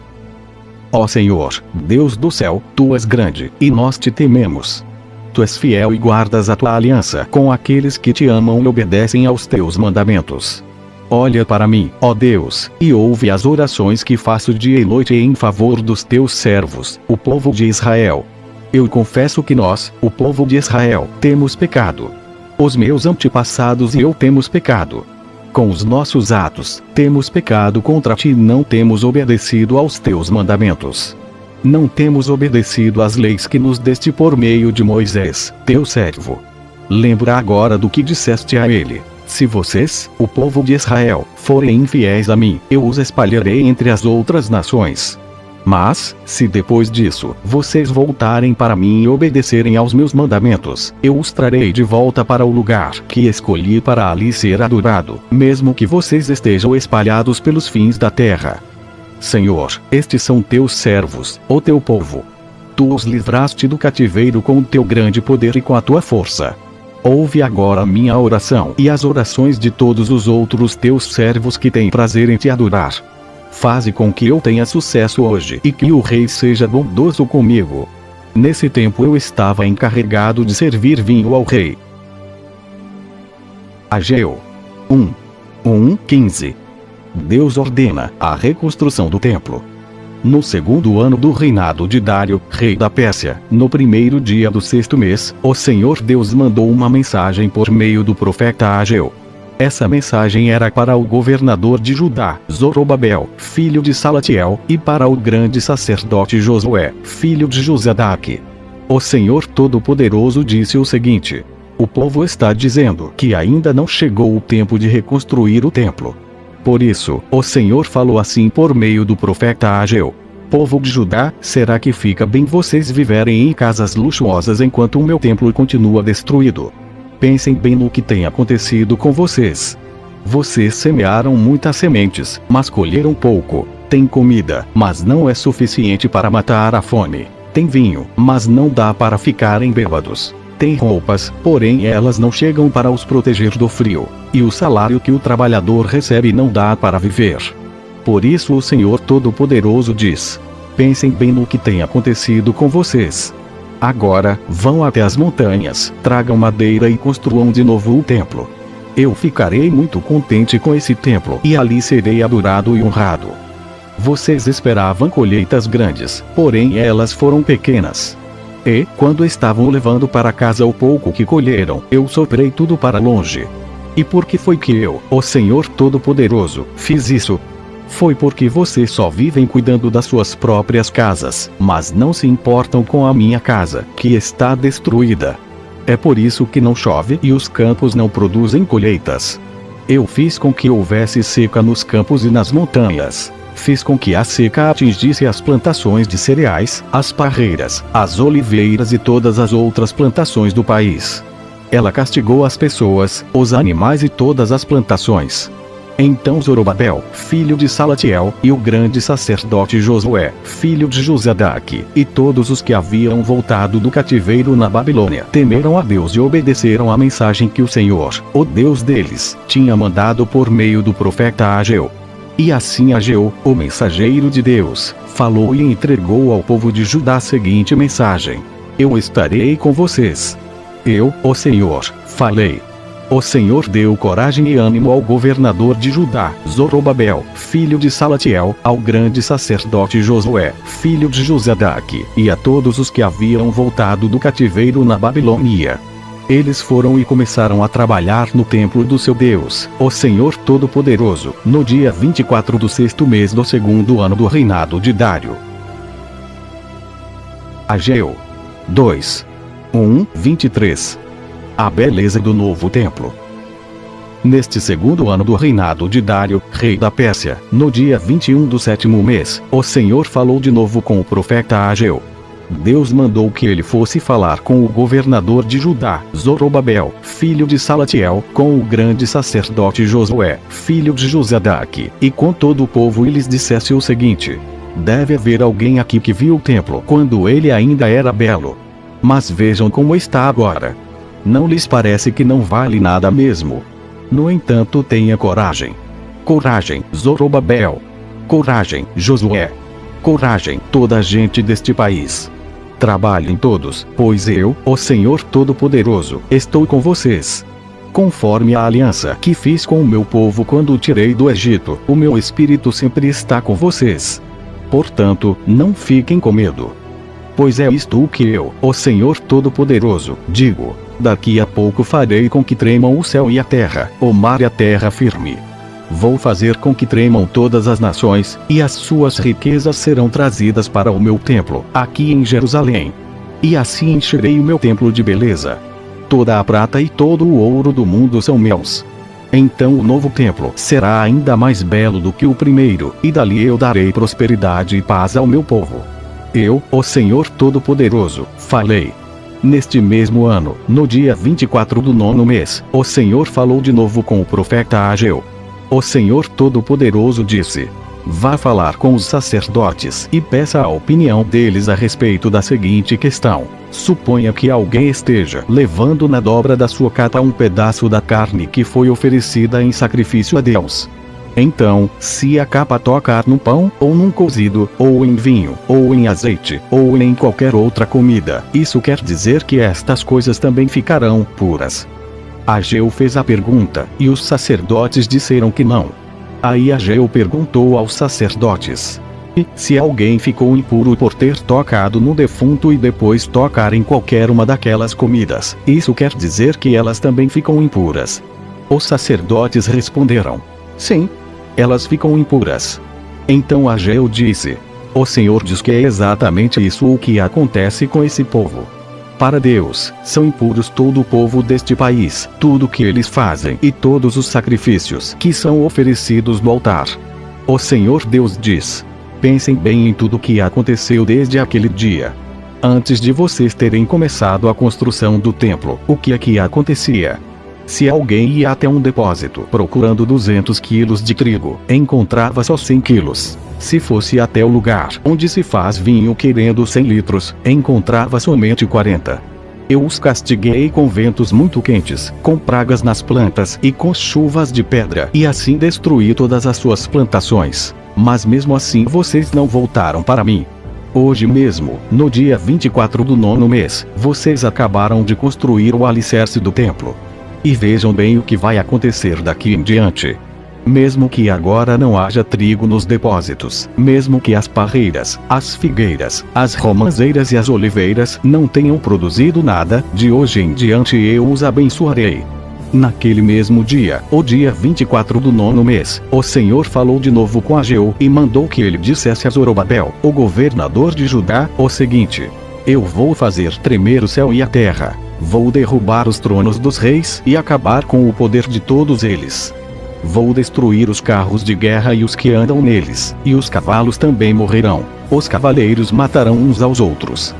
Ó Senhor, Deus do céu, Tu és grande, e nós te tememos. Tu és fiel e guardas a Tua aliança com aqueles que te amam e obedecem aos Teus mandamentos. Olha para mim, ó Deus, e ouve as orações que faço dia e noite em favor dos Teus servos, o povo de Israel. Eu confesso que nós, o povo de Israel, temos pecado. Os meus antepassados e eu temos pecado. Com os nossos atos, temos pecado contra Ti e não temos obedecido aos Teus mandamentos. Não temos obedecido às leis que nos deste por meio de Moisés, Teu servo. Lembra agora do que disseste a ele: se vocês, o povo de Israel, forem infiéis a mim, eu os espalharei entre as outras nações. Mas, se depois disso, vocês voltarem para mim e obedecerem aos meus mandamentos, eu os trarei de volta para o lugar que escolhi para ali ser adorado, mesmo que vocês estejam espalhados pelos fins da terra. Senhor, estes são teus servos, o teu povo. Tu os livraste do cativeiro com o teu grande poder e com a tua força. Ouve agora minha oração e as orações de todos os outros teus servos que têm prazer em te adorar. Faze com que eu tenha sucesso hoje e que o rei seja bondoso comigo. Nesse tempo eu estava encarregado de servir vinho ao rei. Ageu 1:15. Deus ordena a reconstrução do templo. No segundo ano do reinado de Dário, rei da Pérsia, no primeiro dia do sexto mês, o Senhor Deus mandou uma mensagem por meio do profeta Ageu. Essa mensagem era para o governador de Judá, Zorobabel, filho de Salatiel, e para o grande sacerdote Josué, filho de Josadaque. O Senhor Todo-Poderoso disse o seguinte: o povo está dizendo que ainda não chegou o tempo de reconstruir o templo. Por isso, o Senhor falou assim por meio do profeta Ageu: povo de Judá, será que fica bem vocês viverem em casas luxuosas enquanto o meu templo continua destruído? Pensem bem no que tem acontecido com vocês. Vocês semearam muitas sementes, mas colheram pouco. Tem comida, mas não é suficiente para matar a fome. Tem vinho, mas não dá para ficarem bêbados. Tem roupas, porém elas não chegam para os proteger do frio. E o salário que o trabalhador recebe não dá para viver. Por isso o Senhor Todo-Poderoso diz: pensem bem no que tem acontecido com vocês. Agora, vão até as montanhas, tragam madeira e construam de novo o templo. Eu ficarei muito contente com esse templo e ali serei adorado e honrado. Vocês esperavam colheitas grandes, porém elas foram pequenas. E, quando estavam levando para casa o pouco que colheram, eu soprei tudo para longe. E por que foi que eu, o Senhor Todo-Poderoso, fiz isso? Foi porque vocês só vivem cuidando das suas próprias casas, mas não se importam com a minha casa, que está destruída. É por isso que não chove e os campos não produzem colheitas. Eu fiz com que houvesse seca nos campos e nas montanhas. Fiz com que a seca atingisse as plantações de cereais, as parreiras, as oliveiras e todas as outras plantações do país. Ela castigou as pessoas, os animais e todas as plantações. Então Zorobabel, filho de Salatiel, e o grande sacerdote Josué, filho de Josadaque, e todos os que haviam voltado do cativeiro na Babilônia, temeram a Deus e obedeceram à mensagem que o Senhor, o Deus deles, tinha mandado por meio do profeta Ageu. E assim Ageu, o mensageiro de Deus, falou e entregou ao povo de Judá a seguinte mensagem: eu estarei com vocês. Eu, o Senhor, falei. O Senhor deu coragem e ânimo ao governador de Judá, Zorobabel, filho de Salatiel, ao grande sacerdote Josué, filho de Josadaque, e a todos os que haviam voltado do cativeiro na Babilônia. Eles foram e começaram a trabalhar no templo do seu Deus, o Senhor Todo-Poderoso, no dia 24 do sexto mês do segundo ano do reinado de Dário. Ageu 2:23. A beleza do novo templo. Neste segundo ano do reinado de Dário, rei da Pérsia, no dia 21 do sétimo mês, o Senhor falou de novo com o profeta Ageu. Deus mandou que ele fosse falar com o governador de Judá, Zorobabel, filho de Salatiel, com o grande sacerdote Josué, filho de Josadaque, e com todo o povo, e lhes dissesse o seguinte: deve haver alguém aqui que viu o templo quando ele ainda era belo. Mas vejam como está agora. Não lhes parece que não vale nada mesmo? No entanto, tenha coragem. Coragem, Zorobabel. Coragem, Josué. Coragem, toda a gente deste país. Trabalhem todos, pois eu, o Senhor Todo-Poderoso, estou com vocês. Conforme a aliança que fiz com o meu povo quando o tirei do Egito, o meu espírito sempre está com vocês. Portanto, não fiquem com medo. Pois é isto o que eu, o Senhor Todo-Poderoso, digo: daqui a pouco farei com que tremam o céu e a terra, o mar e a terra firme. Vou fazer com que tremam todas as nações, e as suas riquezas serão trazidas para o meu templo, aqui em Jerusalém. E assim encherei o meu templo de beleza. toda a prata e todo o ouro do mundo são meus. Então o novo templo será ainda mais belo do que o primeiro, e dali eu darei prosperidade e paz ao meu povo. Eu, o Senhor Todo-Poderoso, falei. Neste mesmo ano, no dia 24 do 9º mês, o Senhor falou de novo com o profeta Ageu. O Senhor Todo-Poderoso disse: vá falar com os sacerdotes e peça a opinião deles a respeito da seguinte questão. Suponha que alguém esteja levando na dobra da sua capa um pedaço da carne que foi oferecida em sacrifício a Deus. Então, se a capa tocar no pão, ou num cozido, ou em vinho, ou em azeite, ou em qualquer outra comida, isso quer dizer que estas coisas também ficarão puras. Ageu fez a pergunta, e os sacerdotes disseram que não. Aí Ageu perguntou aos sacerdotes: e se alguém ficou impuro por ter tocado no defunto e depois tocar em qualquer uma daquelas comidas, isso quer dizer que elas também ficam impuras? Os sacerdotes responderam: sim, elas ficam impuras. Então Ageu disse: o Senhor diz que é exatamente isso o que acontece com esse povo. Para Deus, são impuros todo o povo deste país, tudo o que eles fazem e todos os sacrifícios que são oferecidos no altar. O Senhor Deus diz: pensem bem em tudo o que aconteceu desde aquele dia. Antes de vocês terem começado a construção do templo, o que aqui acontecia? Se alguém ia até um depósito procurando 200 quilos de trigo, encontrava só 100 quilos. Se fosse até o lugar onde se faz vinho querendo 100 litros, encontrava somente 40. Eu os castiguei com ventos muito quentes, com pragas nas plantas e com chuvas de pedra, e assim destruí todas as suas plantações. Mas mesmo assim vocês não voltaram para mim. Hoje mesmo, no dia 24 do 9º mês, vocês acabaram de construir o alicerce do templo. E vejam bem o que vai acontecer daqui em diante. Mesmo que agora não haja trigo nos depósitos, mesmo que as parreiras, as figueiras, as romãzeiras e as oliveiras não tenham produzido nada, de hoje em diante eu os abençoarei. Naquele mesmo dia, o dia 24 do 9º mês, o Senhor falou de novo com Ageu e mandou que ele dissesse a Zorobabel, o governador de Judá, o seguinte: eu vou fazer tremer o céu e a terra. Vou derrubar os tronos dos reis e acabar com o poder de todos eles. Vou destruir os carros de guerra e os que andam neles, e os cavalos também morrerão. Os cavaleiros matarão uns aos outros.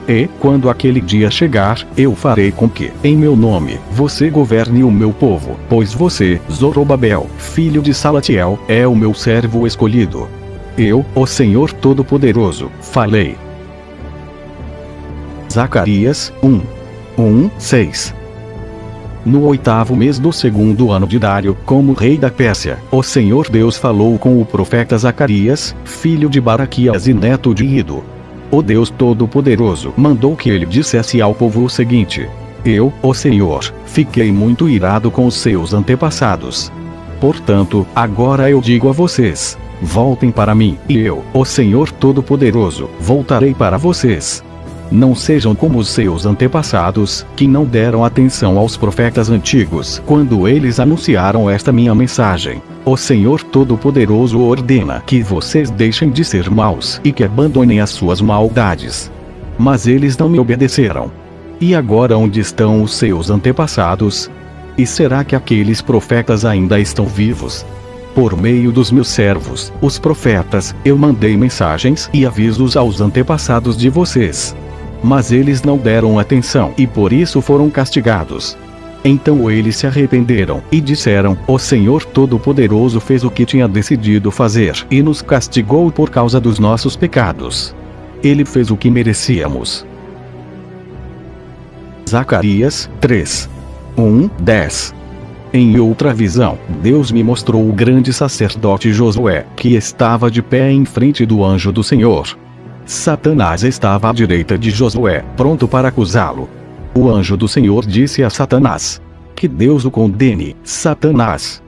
E, quando aquele dia chegar, eu farei com que, em meu nome, você governe o meu povo, pois você, Zorobabel, filho de Salatiel, é o meu servo escolhido. Eu, o Senhor Todo-Poderoso, falei. Zacarias 1:6. No 8º mês do 2º ano de Dário, como rei da Pérsia, o Senhor Deus falou com o profeta Zacarias, filho de Baraquias e neto de Ido. O Deus Todo-Poderoso mandou que ele dissesse ao povo o seguinte: eu, o Senhor, fiquei muito irado com os seus antepassados. Portanto, agora eu digo a vocês: voltem para mim, e eu, o Senhor Todo-Poderoso, voltarei para vocês. Não sejam como os seus antepassados, que não deram atenção aos profetas antigos quando eles anunciaram esta minha mensagem. O Senhor Todo-Poderoso ordena que vocês deixem de ser maus e que abandonem as suas maldades. Mas eles não me obedeceram. E agora onde estão os seus antepassados? E será que aqueles profetas ainda estão vivos? Por meio dos meus servos, os profetas, eu mandei mensagens e avisos aos antepassados de vocês. Mas eles não deram atenção e por isso foram castigados. Então eles se arrependeram e disseram: o Senhor Todo-Poderoso fez o que tinha decidido fazer e nos castigou por causa dos nossos pecados. Ele fez o que merecíamos. Zacarias 3:10. Em outra visão, Deus me mostrou o grande sacerdote Josué, que estava de pé em frente do anjo do Senhor. Satanás estava à direita de Josué, pronto para acusá-lo. O anjo do Senhor disse a Satanás: que Deus o condene, Satanás.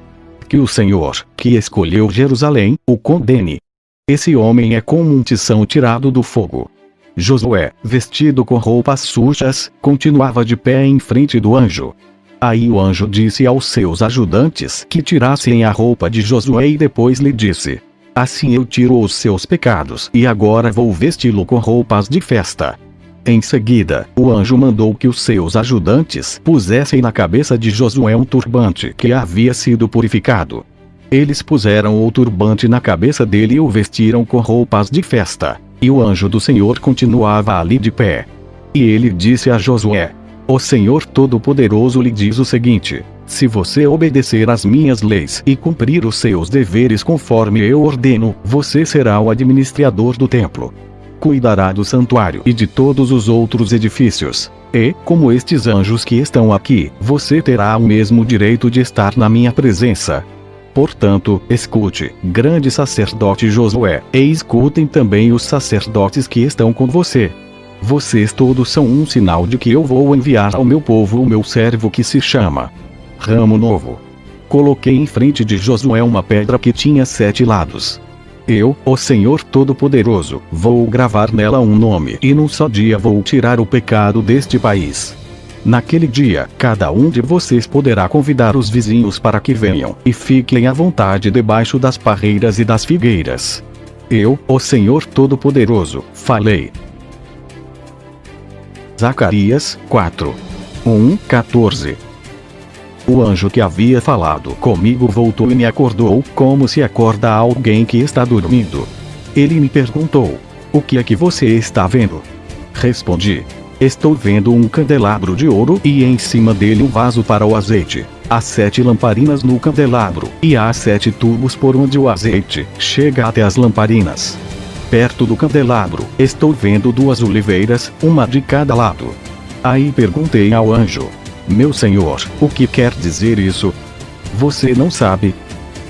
Que o Senhor, que escolheu Jerusalém, o condene. Esse homem é como um tição tirado do fogo. Josué, vestido com roupas sujas, continuava de pé em frente do anjo. Aí o anjo disse aos seus ajudantes que tirassem a roupa de Josué e depois lhe disse: assim eu tiro os seus pecados e agora vou vesti-lo com roupas de festa. Em seguida, o anjo mandou que os seus ajudantes pusessem na cabeça de Josué um turbante que havia sido purificado. Eles puseram o turbante na cabeça dele e o vestiram com roupas de festa, e o anjo do Senhor continuava ali de pé. E ele disse a Josué: O Senhor Todo-Poderoso lhe diz o seguinte: se você obedecer às minhas leis e cumprir os seus deveres conforme eu ordeno, você será o administrador do templo. Cuidará do santuário e de todos os outros edifícios. E, como estes anjos que estão aqui, você terá o mesmo direito de estar na minha presença. Portanto, escute, grande sacerdote Josué, e escutem também os sacerdotes que estão com você. Vocês todos são um sinal de que eu vou enviar ao meu povo o meu servo que se chama Ramo Novo. Coloquei em frente de Josué uma pedra que tinha 7 lados. Eu, o Senhor Todo-Poderoso, vou gravar nela um nome e num só dia vou tirar o pecado deste país. Naquele dia, cada um de vocês poderá convidar os vizinhos para que venham e fiquem à vontade debaixo das parreiras e das figueiras. Eu, o Senhor Todo-Poderoso, falei. Zacarias 4. 1:14. O anjo que havia falado comigo voltou e me acordou, como se acorda alguém que está dormindo. Ele me perguntou: o que é que você está vendo? Respondi: estou vendo um candelabro de ouro e em cima dele um vaso para o azeite. Há 7 lamparinas no candelabro, e há 7 tubos por onde o azeite chega até as lamparinas. Perto do candelabro, estou vendo 2 oliveiras, uma de cada lado. Aí perguntei ao anjo: meu senhor, o que quer dizer isso? Você não sabe?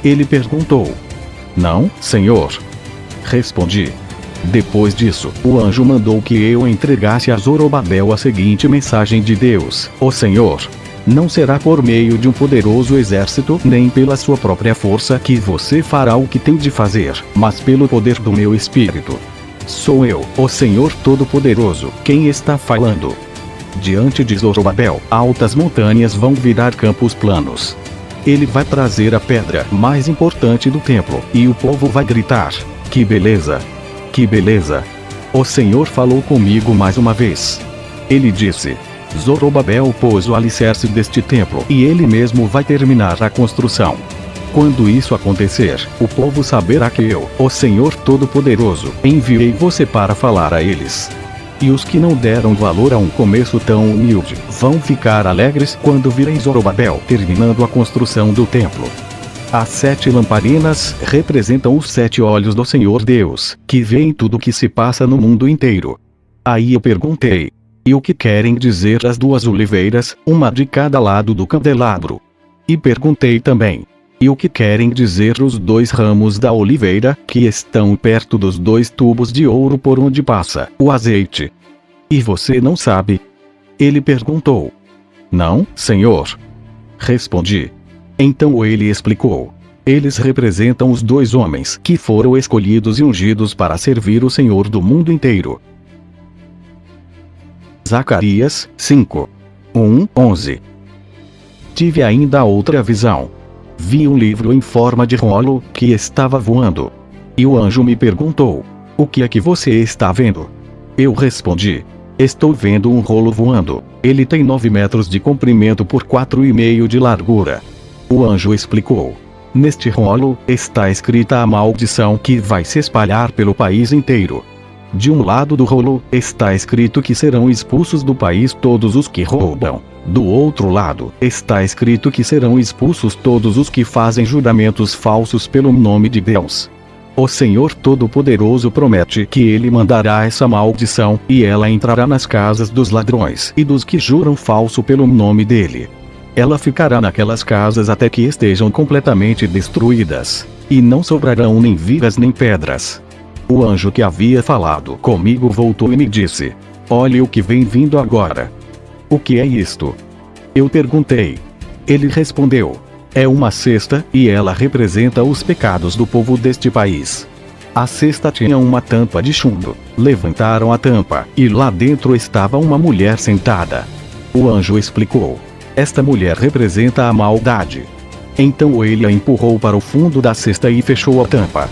Ele perguntou. Não, senhor. Respondi. Depois disso, o anjo mandou que eu entregasse a Zorobabel a seguinte mensagem de Deus: o Senhor, não será por meio de um poderoso exército nem pela sua própria força que você fará o que tem de fazer, mas pelo poder do meu espírito. Sou eu, o Senhor Todo-Poderoso, quem está falando. Diante de Zorobabel, altas montanhas vão virar campos planos. Ele vai trazer a pedra mais importante do templo, e o povo vai gritar: que beleza! Que beleza! O Senhor falou comigo mais uma vez. Ele disse: Zorobabel pôs o alicerce deste templo e ele mesmo vai terminar a construção. Quando isso acontecer, o povo saberá que eu, o Senhor Todo-Poderoso, enviei você para falar a eles. E os que não deram valor a um começo tão humilde, vão ficar alegres quando virem Zorobabel terminando a construção do templo. As 7 lamparinas representam os 7 olhos do Senhor Deus, que vêem tudo o que se passa no mundo inteiro. Aí eu perguntei: e o que querem dizer as 2 oliveiras, uma de cada lado do candelabro? E perguntei também: e o que querem dizer os 2 ramos da oliveira, que estão perto dos 2 tubos de ouro por onde passa o azeite? E você não sabe? Ele perguntou. Não, senhor. Respondi. Então ele explicou. Eles representam os 2 homens que foram escolhidos e ungidos para servir o Senhor do mundo inteiro. Zacarias 5. 1:11. Tive ainda outra visão. Vi um livro em forma de rolo, que estava voando. E o anjo me perguntou: o que é que você está vendo? Eu respondi: estou vendo um rolo voando. Ele tem 9 metros de comprimento por 4,5 de largura. O anjo explicou: neste rolo está escrita a maldição que vai se espalhar pelo país inteiro. De um lado do rolo está escrito que serão expulsos do país todos os que roubam. Do outro lado está escrito que serão expulsos todos os que fazem juramentos falsos pelo nome de Deus. O Senhor Todo-Poderoso promete que ele mandará essa maldição, e ela entrará nas casas dos ladrões e dos que juram falso pelo nome dele. Ela ficará naquelas casas até que estejam completamente destruídas, e não sobrarão nem vigas nem pedras. O anjo que havia falado comigo voltou e me disse: olhe o que vem vindo agora. O que é isto? Eu perguntei. Ele respondeu: é uma cesta, e ela representa os pecados do povo deste país. A cesta tinha uma tampa de chumbo. Levantaram a tampa, e lá dentro estava uma mulher sentada. O anjo explicou: esta mulher representa a maldade. Então ele a empurrou para o fundo da cesta e fechou a tampa.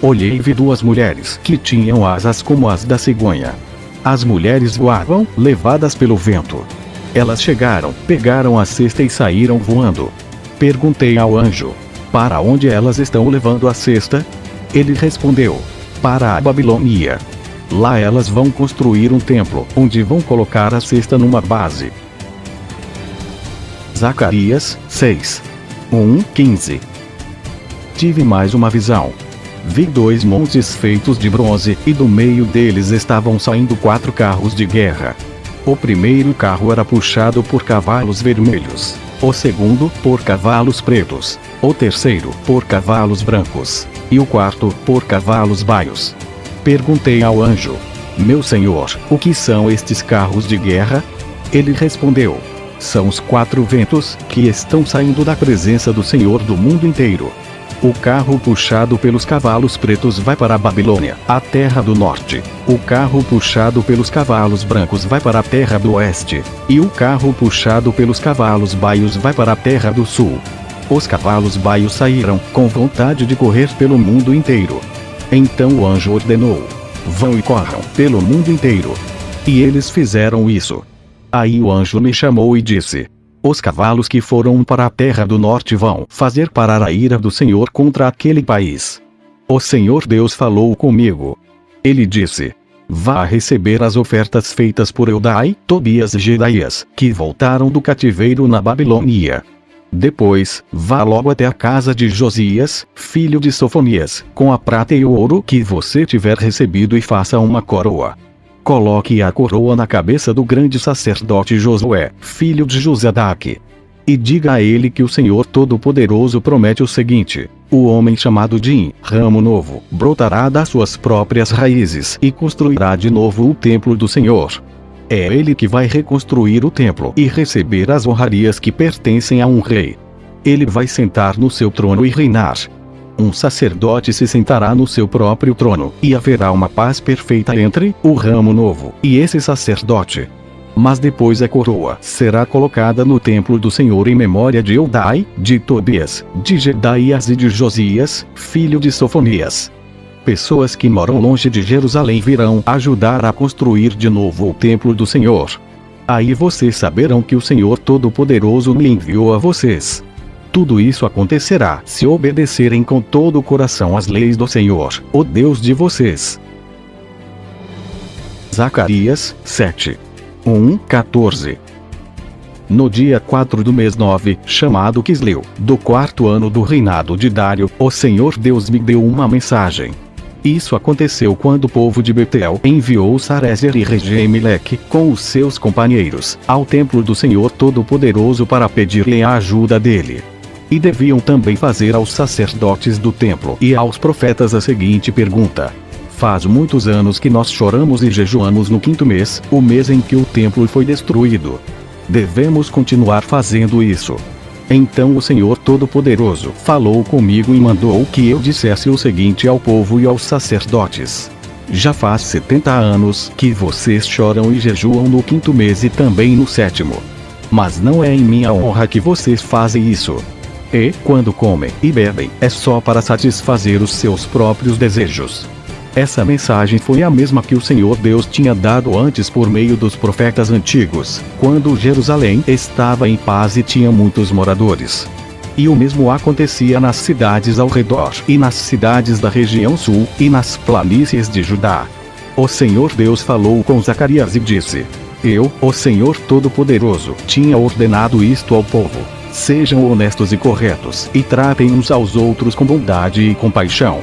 Olhei e vi 2 mulheres que tinham asas como as da cegonha. As mulheres voavam, levadas pelo vento. Elas chegaram, pegaram a cesta e saíram voando. Perguntei ao anjo: para onde elas estão levando a cesta? Ele respondeu: para a Babilônia. Lá elas vão construir um templo, onde vão colocar a cesta numa base. Zacarias 6. 1:15. Tive mais uma visão. Vi 2 montes feitos de bronze, e do meio deles estavam saindo 4 carros de guerra. O primeiro carro era puxado por cavalos vermelhos, o segundo por cavalos pretos, o terceiro por cavalos brancos, e o quarto por cavalos baios. Perguntei ao anjo: meu senhor, o que são estes carros de guerra? Ele respondeu: são os 4 ventos, que estão saindo da presença do Senhor do mundo inteiro. O carro puxado pelos cavalos pretos vai para a Babilônia, a terra do norte. O carro puxado pelos cavalos brancos vai para a terra do oeste. E o carro puxado pelos cavalos baios vai para a terra do sul. Os cavalos baios saíram, com vontade de correr pelo mundo inteiro. Então o anjo ordenou: vão e corram pelo mundo inteiro. E eles fizeram isso. Aí o anjo me chamou e disse: os cavalos que foram para a terra do norte vão fazer parar a ira do Senhor contra aquele país. O Senhor Deus falou comigo. Ele disse: vá receber as ofertas feitas por Eldai, Tobias e Jedaías, que voltaram do cativeiro na Babilônia. Depois, vá logo até a casa de Josias, filho de Sofonias, com a prata e o ouro que você tiver recebido, e faça uma coroa. Coloque a coroa na cabeça do grande sacerdote Josué, filho de Josadaque. E diga a ele que o Senhor Todo-Poderoso promete o seguinte: o homem chamado Din, ramo novo, brotará das suas próprias raízes e construirá de novo o templo do Senhor. É ele que vai reconstruir o templo e receber as honrarias que pertencem a um rei. Ele vai sentar no seu trono e reinar. Um sacerdote se sentará no seu próprio trono, e haverá uma paz perfeita entre o ramo novo e esse sacerdote. Mas depois a coroa será colocada no templo do Senhor em memória de Eldai, de Tobias, de Jedaías e de Josias, filho de Sofonias. Pessoas que moram longe de Jerusalém virão ajudar a construir de novo o templo do Senhor. Aí vocês saberão que o Senhor Todo-Poderoso me enviou a vocês. Tudo isso acontecerá se obedecerem com todo o coração às leis do Senhor, o Deus de vocês. Zacarias 7. 1:14. No dia 4 do mês 9, chamado Quisleu, do 4º ano do reinado de Dário, o Senhor Deus me deu uma mensagem. Isso aconteceu quando o povo de Betel enviou Sarezer e Regem-Meleque, com os seus companheiros, ao templo do Senhor Todo-Poderoso para pedir-lhe a ajuda dele. E deviam também fazer aos sacerdotes do templo e aos profetas a seguinte pergunta: faz muitos anos que nós choramos e jejuamos no 5º mês, o mês em que o templo foi destruído. Devemos continuar fazendo isso? Então o Senhor Todo-Poderoso falou comigo e mandou que eu dissesse o seguinte ao povo e aos sacerdotes: já faz 70 anos que vocês choram e jejuam no 5º mês e também no 7º. Mas não é em minha honra que vocês fazem isso. E, quando comem e bebem, é só para satisfazer os seus próprios desejos. Essa mensagem foi a mesma que o Senhor Deus tinha dado antes por meio dos profetas antigos, quando Jerusalém estava em paz e tinha muitos moradores. E o mesmo acontecia nas cidades ao redor, e nas cidades da região sul, e nas planícies de Judá. O Senhor Deus falou com Zacarias e disse: eu, o Senhor Todo-Poderoso, tinha ordenado isto ao povo: sejam honestos e corretos, e tratem uns aos outros com bondade e compaixão.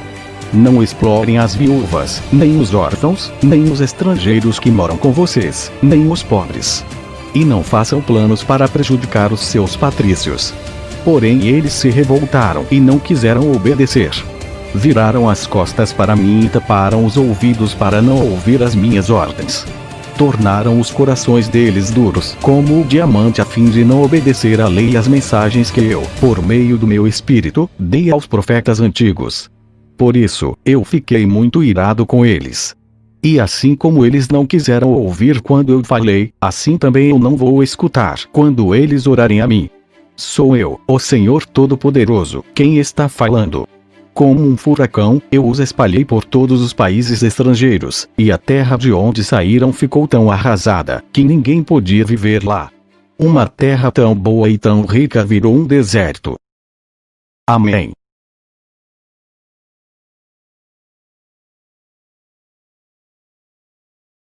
Não explorem as viúvas, nem os órfãos, nem os estrangeiros que moram com vocês, nem os pobres. E não façam planos para prejudicar os seus patrícios. Porém eles se revoltaram e não quiseram obedecer. Viraram as costas para mim e taparam os ouvidos para não ouvir as minhas ordens. Tornaram os corações deles duros como o diamante a fim de não obedecer à lei e às mensagens que eu, por meio do meu espírito, dei aos profetas antigos. Por isso, eu fiquei muito irado com eles. E assim como eles não quiseram ouvir quando eu falei, assim também eu não vou escutar quando eles orarem a mim. Sou eu, o Senhor Todo-Poderoso, quem está falando. como um furacão, eu os espalhei por todos os países estrangeiros, e a terra de onde saíram ficou tão arrasada, que ninguém podia viver lá. Uma terra tão boa e tão rica virou um deserto. Amém.